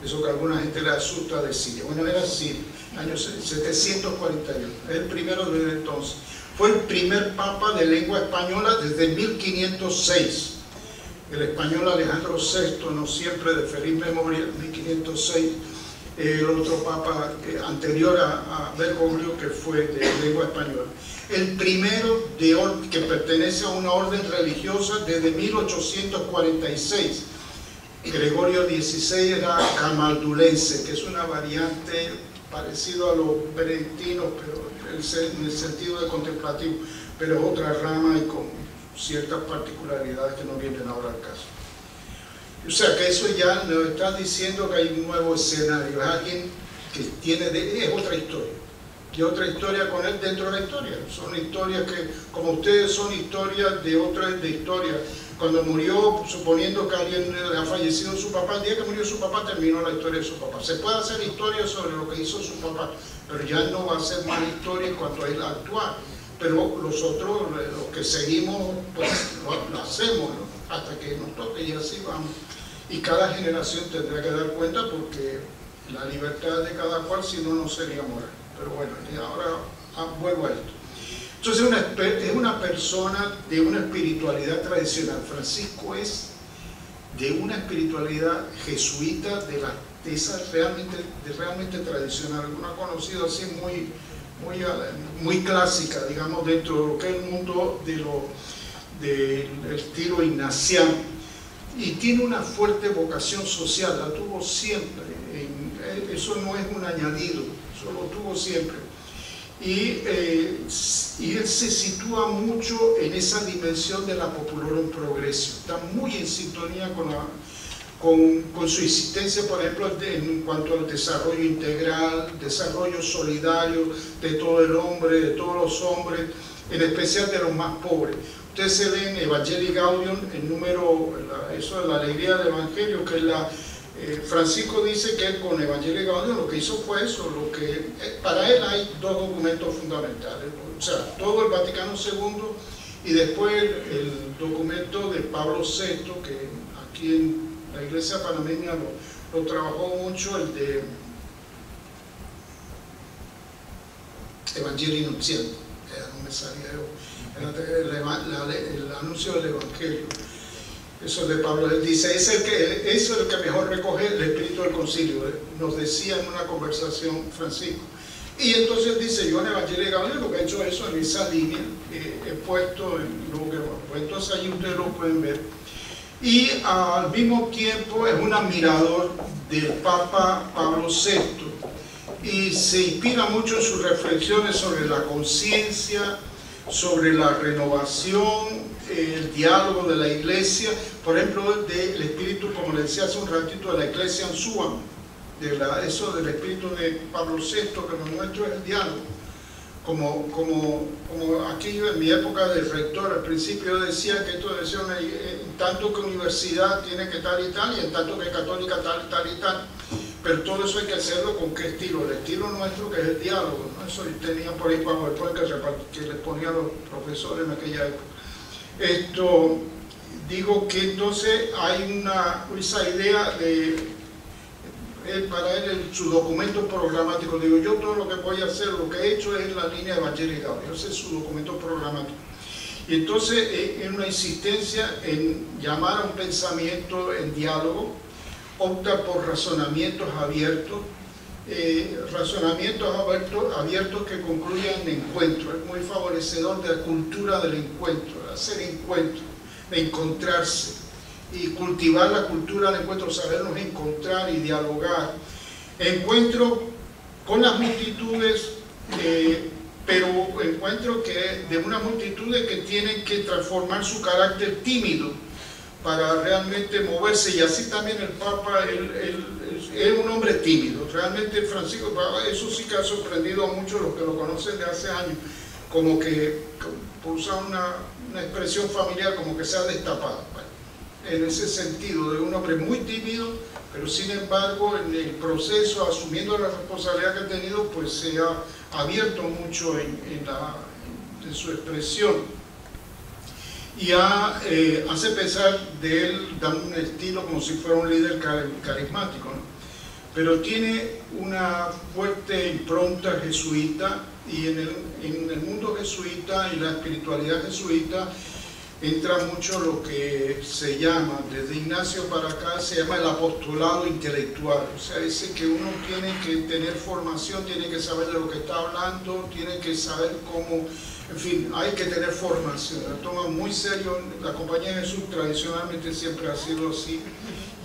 Speaker 3: Eso que a alguna gente le asusta de Siria. Bueno, era sirio, año 741, el primero desde entonces. Fue el primer Papa de lengua española desde 1506. El español Alejandro VI, no siempre de feliz memoria, 1506. El otro Papa anterior a Bergoglio, que fue de lengua española. El primero que pertenece a una orden religiosa desde 1846. Gregorio XVI era camaldulense, que es una variante parecido a los benedictinos, pero en el sentido de contemplativo, pero es otra rama y con ciertas particularidades que no vienen ahora al caso. O sea que eso ya nos está diciendo que hay un nuevo escenario, es alguien que es otra historia, y otra historia con él dentro de la historia. Son historias que, como ustedes, son historias de otras de historia. Cuando murió, suponiendo que alguien ha fallecido su papá, el día que murió su papá terminó la historia de su papá. Se puede hacer historia sobre lo que hizo su papá, pero ya no va a ser más historia en cuanto a él actuar. Pero los otros, los que seguimos, pues lo hacemos, ¿no? Hasta que nos toque y así vamos. Y cada generación tendrá que dar cuenta, porque la libertad de cada cual, si no, no sería moral. Pero bueno, y ahora vuelvo a esto. Entonces es una persona de una espiritualidad tradicional. Francisco es de una espiritualidad jesuita, de esa realmente tradicional, una conocida así muy clásica, digamos, dentro de lo que es el mundo del estilo ignaciano, y tiene una fuerte vocación social, la tuvo siempre, eso no es un añadido, eso lo tuvo siempre, y él se sitúa mucho en esa dimensión de la Populorum Progressio, está muy en sintonía con su existencia, por ejemplo, en cuanto al desarrollo integral, desarrollo solidario de todo el hombre, de todos los hombres, en especial de los más pobres. Ustedes se ven en Evangelii Gaudium, el número, eso de la alegría del Evangelio, que Francisco dice que él con Evangelii Gaudium lo que hizo fue eso, para él hay dos documentos fundamentales, o sea, todo el Vaticano II y después el documento de Pablo VI, que aquí en la Iglesia panameña lo trabajó mucho, el de Evangelii Nuntiandi, no me salía el anuncio del Evangelio, eso de Pablo, él dice, eso es el que mejor recoge el espíritu del concilio, nos decía en una conversación Francisco. Y entonces dice, yo en Evangelii Gaudium lo que he hecho eso en esa línea, he puesto en lo que, pues entonces allí ustedes lo pueden ver. Y al mismo tiempo es un admirador del Papa Pablo VI y se inspira mucho en sus reflexiones sobre la conciencia, sobre la renovación, el diálogo de la Iglesia, por ejemplo, del espíritu, como le decía hace un ratito, de la Iglesia Suam, eso del espíritu de Pablo VI, que nos muestra el diálogo. Como aquí en mi época de rector, al principio decía que esto decía, en tanto que universidad tiene que tal y tal, y en tanto que católica tal y tal, pero todo eso hay que hacerlo con qué estilo, el estilo nuestro que es el diálogo, ¿no? Eso tenía por ahí PowerPoint que les ponían los profesores en aquella época. Digo que entonces hay esa idea de para él su documento programático, digo yo todo lo que voy a hacer, lo que he hecho es la línea Evangelii Gaudium, ese es su documento programático. Y entonces es una insistencia en llamar a un pensamiento en diálogo, opta por razonamientos abiertos que concluyan en encuentro, es muy favorecedor de la cultura del encuentro, de hacer encuentro, de encontrarse, y cultivar la cultura del encuentro, sabernos encontrar y dialogar. Encuentro con las multitudes, pero encuentro de una multitud que tienen que transformar su carácter tímido para realmente moverse, y así también el Papa es un hombre tímido. Realmente Francisco, eso sí que ha sorprendido a muchos los que lo conocen de hace años, como que, por usar una expresión familiar, como que se ha destapado. En ese sentido, de un hombre muy tímido, pero sin embargo en el proceso, asumiendo la responsabilidad que ha tenido, pues se ha abierto mucho en su expresión, y hace pensar de él, dando un estilo como si fuera un líder carismático, ¿no? Pero tiene una fuerte impronta jesuita, y en el mundo jesuita y la espiritualidad jesuita entra mucho lo que se llama, desde Ignacio para acá, se llama el apostolado intelectual. O sea, dice que uno tiene que tener formación, tiene que saber de lo que está hablando, tiene que saber cómo, en fin, hay que tener formación. La toma muy serio, la Compañía de Jesús tradicionalmente siempre ha sido así,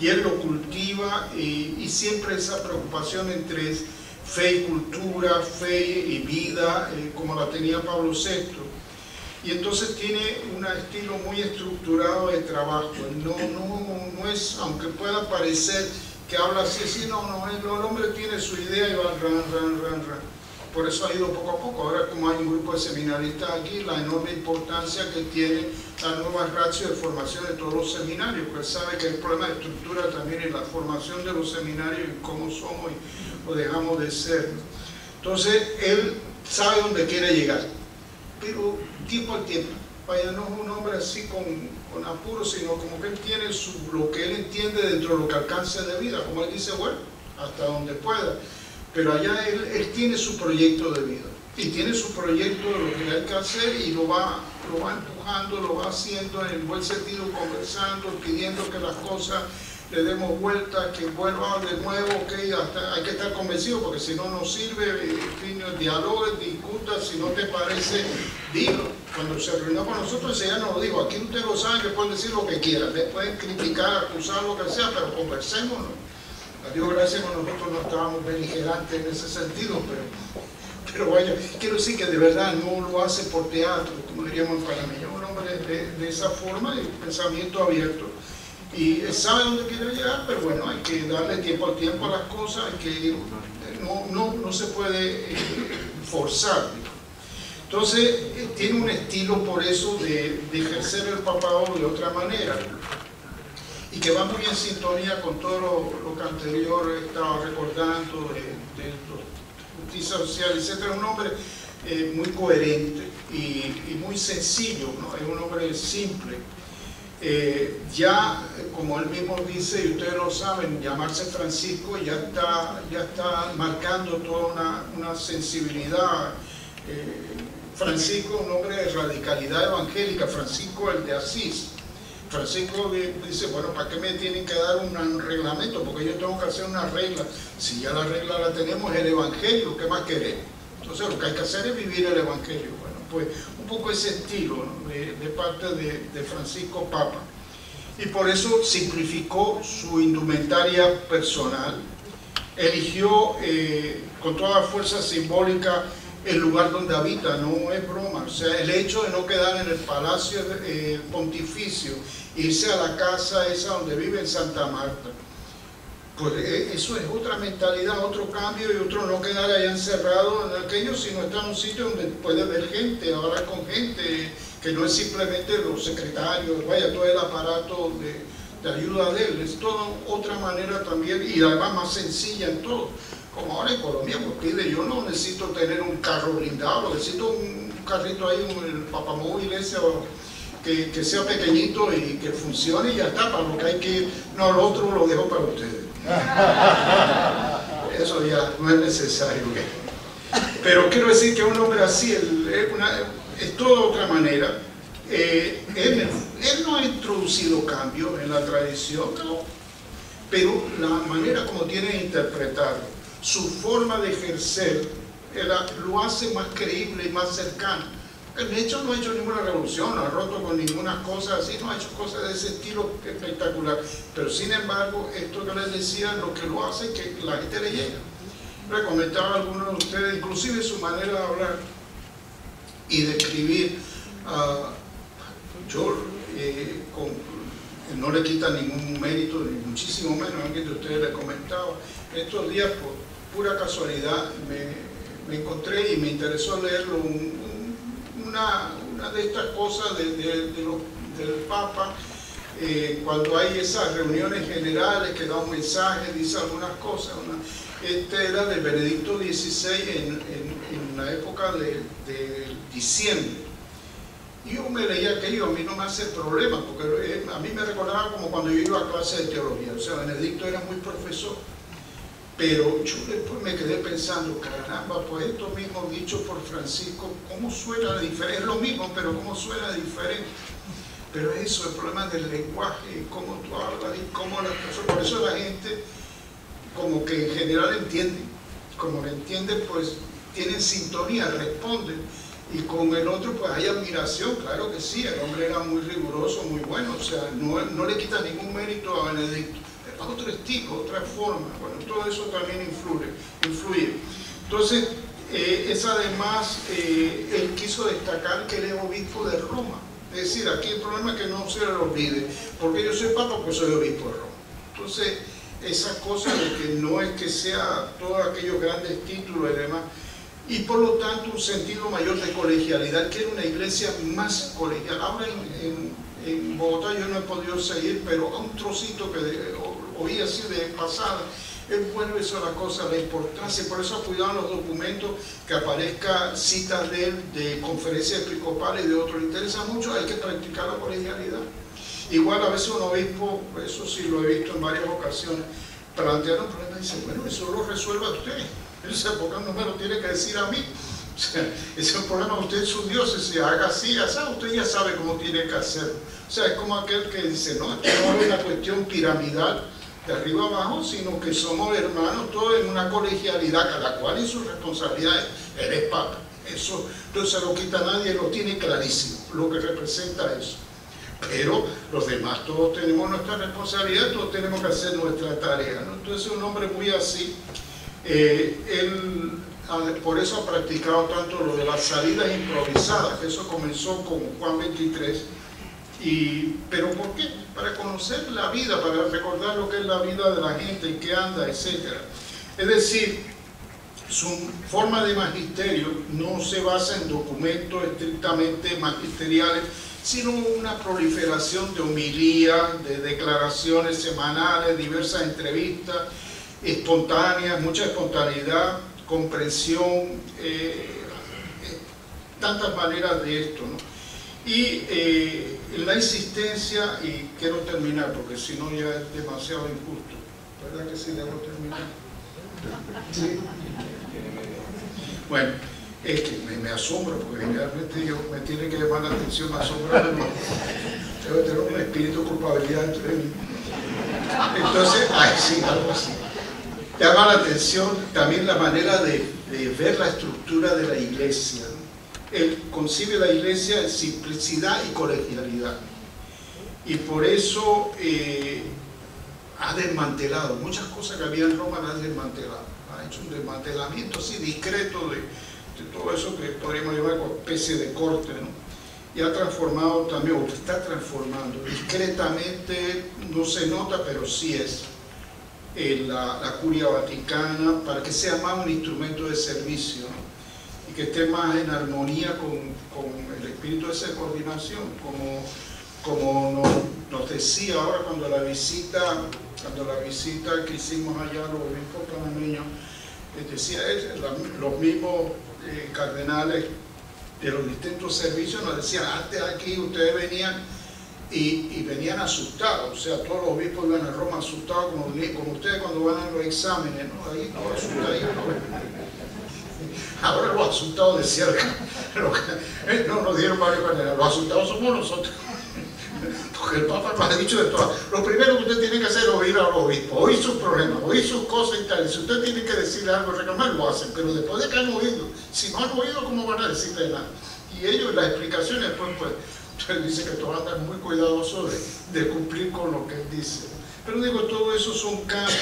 Speaker 3: y él lo cultiva, y siempre esa preocupación entre fe y cultura, fe y vida, como la tenía Pablo VI. Y entonces tiene un estilo muy estructurado de trabajo, no es, aunque pueda parecer que habla así, no, el hombre tiene su idea y va ran. Por eso ha ido poco a poco. Ahora, como hay un grupo de seminaristas aquí, la enorme importancia que tiene la nueva ratio de formación de todos los seminarios, pues sabe que hay problema de estructura también en la formación de los seminarios y cómo somos o dejamos de ser. Entonces, él sabe dónde quiere llegar, pero tiempo al tiempo. Vaya, no es un hombre así con apuro, sino como que él tiene lo que él entiende dentro de lo que alcance de vida. Como él dice, bueno, hasta donde pueda. Pero allá él tiene su proyecto de vida y tiene su proyecto de lo que hay que hacer y lo va empujando, lo va haciendo en el buen sentido, conversando, pidiendo que las cosas le demos vuelta, que vuelva de nuevo, okay, hasta hay que estar convencido porque si no nos sirve, en fin, dialogue, discuta, si no te parece, dilo. Cuando se reunió con nosotros, ella nos lo dijo, aquí ustedes lo saben que pueden decir lo que quieran, les pueden criticar, acusar, lo que sea, pero conversémonos. A Dios gracias que nosotros no estábamos beligerantes en ese sentido, pero vaya, quiero decir que de verdad no lo hace por teatro, como diríamos en Panamá, es un hombre de esa forma, de pensamiento abierto. Y sabe dónde quiere llegar, pero bueno, hay que darle tiempo al tiempo a las cosas, hay que no se puede forzar. Entonces, tiene un estilo por eso de ejercer el papado de otra manera, y que va muy en sintonía con todo lo que anterior estaba recordando, de justicia social, etc. Un hombre muy coherente y muy sencillo, ¿no? Es un hombre simple. Ya, como él mismo dice, y ustedes lo saben, llamarse Francisco ya está marcando toda una sensibilidad. Francisco, un hombre de radicalidad evangélica, Francisco el de Asís. Francisco dice, bueno, ¿para qué me tienen que dar un reglamento? Porque yo tengo que hacer una regla. Si ya la regla la tenemos, es el Evangelio, ¿qué más queremos? Entonces lo que hay que hacer es vivir el Evangelio. Bueno, pues un poco ese estilo, ¿no? de parte de Francisco Papa. Y por eso simplificó su indumentaria personal, eligió con toda fuerza simbólica el lugar donde habita, no es broma. O sea, el hecho de no quedar en el palacio pontificio, irse a la casa esa donde vive en Santa Marta, pues eso es otra mentalidad, otro cambio, y otro no quedar allá encerrado en aquello, sino estar en un sitio donde puede ver gente, hablar con gente, que no es simplemente los secretarios, vaya, todo el aparato de ayuda de él, es toda otra manera también, y además más sencilla en todo. Como ahora en Colombia, pues pide, yo no necesito tener un carro blindado, necesito un carrito ahí, un papamóvil ese, que sea pequeñito y que funcione y ya está, para lo que hay que ir. No, lo otro lo dejo para ustedes. Eso ya no es necesario. Pero quiero decir que un hombre así es toda otra manera. Él no ha introducido cambios en la tradición, no, pero la manera como tiene de interpretarlo, su forma de ejercer, lo hace más creíble y más cercano. De hecho, no ha hecho ninguna revolución, no ha roto con ninguna cosa así, no ha hecho cosas de ese estilo espectacular. Pero sin embargo, esto que les decía, lo que lo hace es que la gente le llega. Le comentaba a algunos de ustedes, inclusive su manera de hablar y de escribir. No le quita ningún mérito, ni muchísimo menos. Alguien de ustedes le comentaba. Estos días, por pura casualidad, me encontré y me interesó leerlo una de estas cosas del Papa, cuando hay esas reuniones generales que da un mensaje, dice algunas cosas. Este era de Benedicto XVI en la época de diciembre. Y yo me leía aquello, a mí no me hace problema, porque a mí me recordaba como cuando yo iba a clase de teología. O sea, Benedicto era muy profesor. Pero yo después me quedé pensando, caramba, pues esto mismo dicho por Francisco, ¿cómo suena diferente? Es lo mismo, pero ¿cómo suena diferente? Pero eso, el problema del lenguaje, cómo tú hablas y cómo las personas, por eso la gente como que en general entiende, como lo entiende, pues tienen sintonía, responden, y con el otro pues hay admiración, claro que sí, el hombre era muy riguroso, muy bueno, o sea, no le quita ningún mérito a Benedicto. Otro estilo, otra forma, bueno, todo eso también influye. Entonces, además, él quiso destacar que él es obispo de Roma. Es decir, aquí el problema es que no se le olvide, porque yo soy papa, pues soy obispo de Roma. Entonces, esas cosas de que no es que sea todos aquellos grandes títulos y demás, y por lo tanto un sentido mayor de colegialidad, que era una iglesia más colegial. Ahora en Bogotá yo no he podido seguir, pero a un trocito que oí así de pasada, es bueno eso de la cosa, la importancia, por eso ha cuidado en los documentos que aparezca citas de él, de conferencias episcopales y de otros. Le interesa mucho, hay que practicar la colegialidad. Igual a veces un obispo, eso sí lo he visto en varias ocasiones, plantear un problema y dice, bueno, eso lo resuelva usted. ¿Por qué no me lo tiene que decir a mí? O sea, ese es el problema, usted es su Dios, si haga así, usted ya sabe cómo tiene que hacer. O sea, es como aquel que dice, no, esto no es una cuestión piramidal de arriba abajo, sino que somos hermanos todos en una colegialidad, cada cual y sus responsabilidades. Él es papa, eso no se lo quita a nadie, lo tiene clarísimo, lo que representa eso. Pero los demás todos tenemos nuestra responsabilidad, todos tenemos que hacer nuestra tarea, ¿no? Entonces es un hombre muy así. Él por eso ha practicado tanto lo de las salidas improvisadas, que eso comenzó con Juan 23. ¿Pero por qué? Para conocer la vida, para recordar lo que es la vida de la gente, en qué anda, etc. Es decir, su forma de magisterio no se basa en documentos estrictamente magisteriales, sino una proliferación de homilías, de declaraciones semanales, diversas entrevistas, espontáneas, mucha espontaneidad, comprensión, tantas maneras de esto, ¿no? Y la insistencia, y quiero terminar porque si no ya es demasiado injusto, ¿verdad que sí debo terminar? ¿Sí? Bueno, es que me asombro porque realmente me tiene que llamar la atención, me asombra de mí. Debo tener un espíritu de culpabilidad dentro de mí. Entonces, sí, algo así. Llama la atención también la manera de ver la estructura de la iglesia, ¿no? Él concibe la iglesia en simplicidad y colegialidad. Y por eso ha desmantelado muchas cosas que había en Roma, las ha desmantelado. Ha hecho un desmantelamiento así discreto de todo eso que podríamos llamar como especie de corte, ¿no? Y ha transformado también, o está transformando discretamente, no se nota, pero sí es la curia vaticana, para que sea más un instrumento de servicio, ¿no? Y que esté más en armonía con el espíritu de esa coordinación, como nos decía ahora cuando la visita que hicimos allá los obispos panameños, decía los mismos cardenales de los distintos servicios nos decían, antes aquí ustedes venían y venían asustados, o sea, todos los obispos iban a Roma asustados, como ustedes cuando van a los exámenes, ¿no? Ahí todos asustaditos. Ahora los asustados de cerca, no nos dieron varios cardenales, los asustados somos nosotros. Porque el Papa nos ha dicho de todo. Lo primero que usted tiene que hacer es oír a los obispos, oír sus problemas, oír sus cosas y tal. Y si usted tiene que decirle algo, reclamar, lo hacen. Pero después de que han oído, si no han oído, ¿cómo van a decirle nada? Y ellos, las explicaciones, pues dice que todos andan muy cuidadosos de cumplir con lo que él dice. Pero digo, todo eso son cambios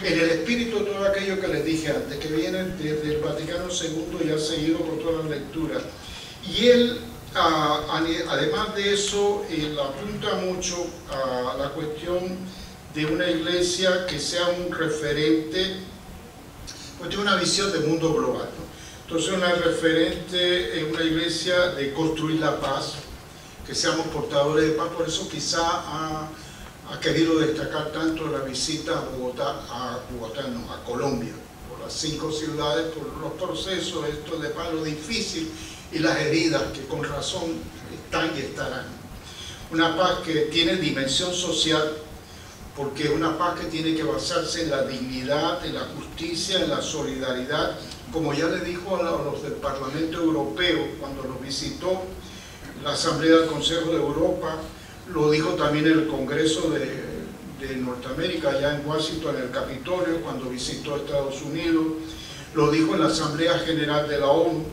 Speaker 3: en el espíritu de todo aquello que les dije antes, que vienen desde el Vaticano II y ha seguido con toda la lectura. Y él, además de eso, apunta mucho a la cuestión de una iglesia que sea un referente, pues tiene una visión de mundo global, ¿no? Entonces una referente en una iglesia de construir la paz, que seamos portadores de paz. Por eso quizá ha querido destacar tanto la visita a Colombia, por las 5 ciudades, por los procesos estos de paz, lo difícil y las heridas que con razón están y estarán. Una paz que tiene dimensión social, porque es una paz que tiene que basarse en la dignidad, en la justicia, en la solidaridad, como ya le dijo a los del Parlamento Europeo cuando los visitó la Asamblea del Consejo de Europa, lo dijo también en el Congreso de Norteamérica, allá en Washington, en el Capitolio, cuando visitó Estados Unidos, lo dijo en la Asamblea General de la ONU,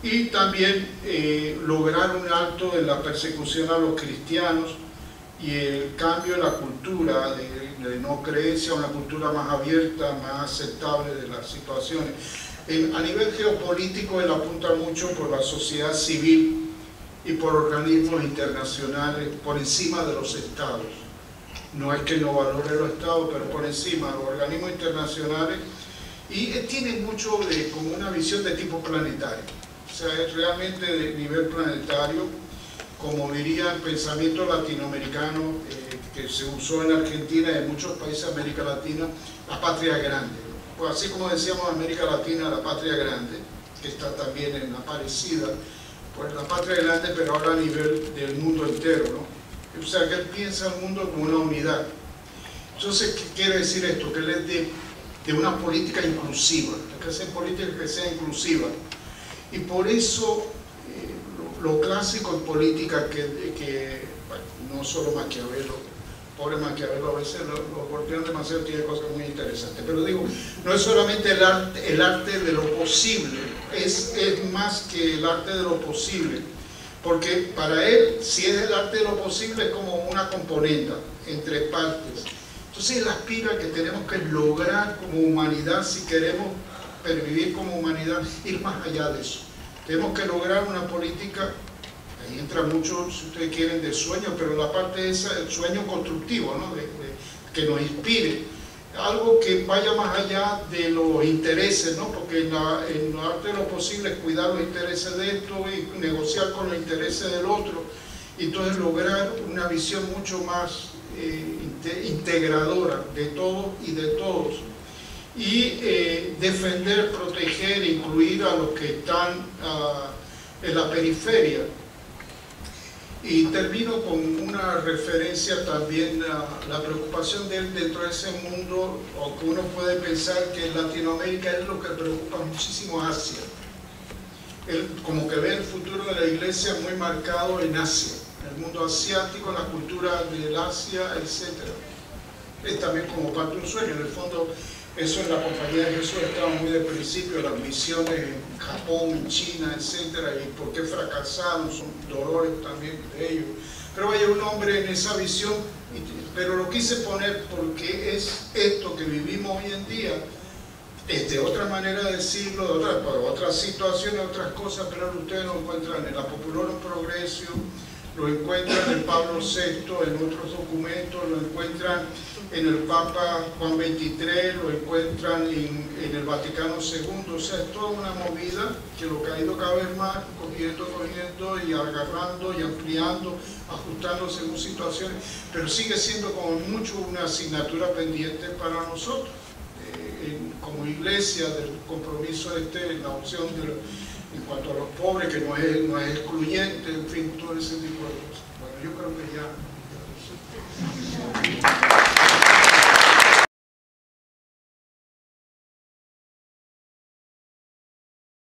Speaker 3: y también lograr un alto en la persecución a los cristianos y el cambio en la cultura de no creencia a una cultura más abierta, más aceptable de las situaciones. A nivel geopolítico él apunta mucho por la sociedad civil y por organismos internacionales por encima de los estados. No es que no valore los estados, pero por encima de los organismos internacionales, y tiene mucho como una visión de tipo planetario, o sea, es realmente de nivel planetario, como diría el pensamiento latinoamericano que se usó en Argentina y en muchos países de América Latina, la patria grande, ¿no? Pues así como decíamos América Latina, la patria grande, que está también en la parecida, pues la patria grande, pero ahora a nivel del mundo entero, ¿no? O sea, que él piensa el mundo como una unidad. Entonces, ¿qué quiere decir esto? Que él es de una política inclusiva, hay que hacer política que sea inclusiva. Y por eso lo clásico en política que bueno, no solo Maquiavelo, pobre Maquiavelo a veces lo golpean demasiado, tiene cosas muy interesantes, pero digo, no es solamente el arte de lo posible, es más que el arte de lo posible, porque para él, si es el arte de lo posible, es como una componente entre partes. Entonces él aspira que tenemos que lograr como humanidad, si queremos pervivir como humanidad, ir más allá de eso. Tenemos que lograr una política, ahí entra mucho, si ustedes quieren, de sueño, pero la parte esa, el sueño constructivo, ¿no? Que nos inspire, algo que vaya más allá de los intereses, ¿no? Porque en el arte de lo posible es cuidar los intereses de esto y negociar con los intereses del otro, y entonces lograr una visión mucho más integradora de todos y de todos, y defender, proteger, incluir a los que están en la periferia. Y termino con una referencia también a la preocupación de él dentro de ese mundo, o que uno puede pensar que en Latinoamérica es lo que preocupa muchísimo a Asia. Él como que ve el futuro de la iglesia muy marcado en Asia, en el mundo asiático, en la cultura del Asia, etc. Es también como parte de un sueño, en el fondo. Eso en la Compañía de Jesús estaba muy del principio, las misiones en Japón, en China, etcétera, y por qué fracasaron, son dolores también de ellos. Pero vaya, un hombre en esa visión, pero lo quise poner porque es esto que vivimos hoy en día, otra manera de decirlo, de otras situaciones, otras cosas, pero ustedes lo encuentran en la Populorum Progressio, lo encuentran en Pablo VI, en otros documentos, lo encuentran en el Papa Juan XXIII, lo encuentran en el Vaticano II, o sea, es toda una movida que lo que ha ido cada vez más cogiendo y agarrando y ampliando, ajustando según situaciones, pero sigue siendo como mucho una asignatura pendiente para nosotros, como iglesia, del compromiso la opción en cuanto a los pobres, que no es excluyente, en fin, todo ese tipo de cosas. Bueno, yo creo que ya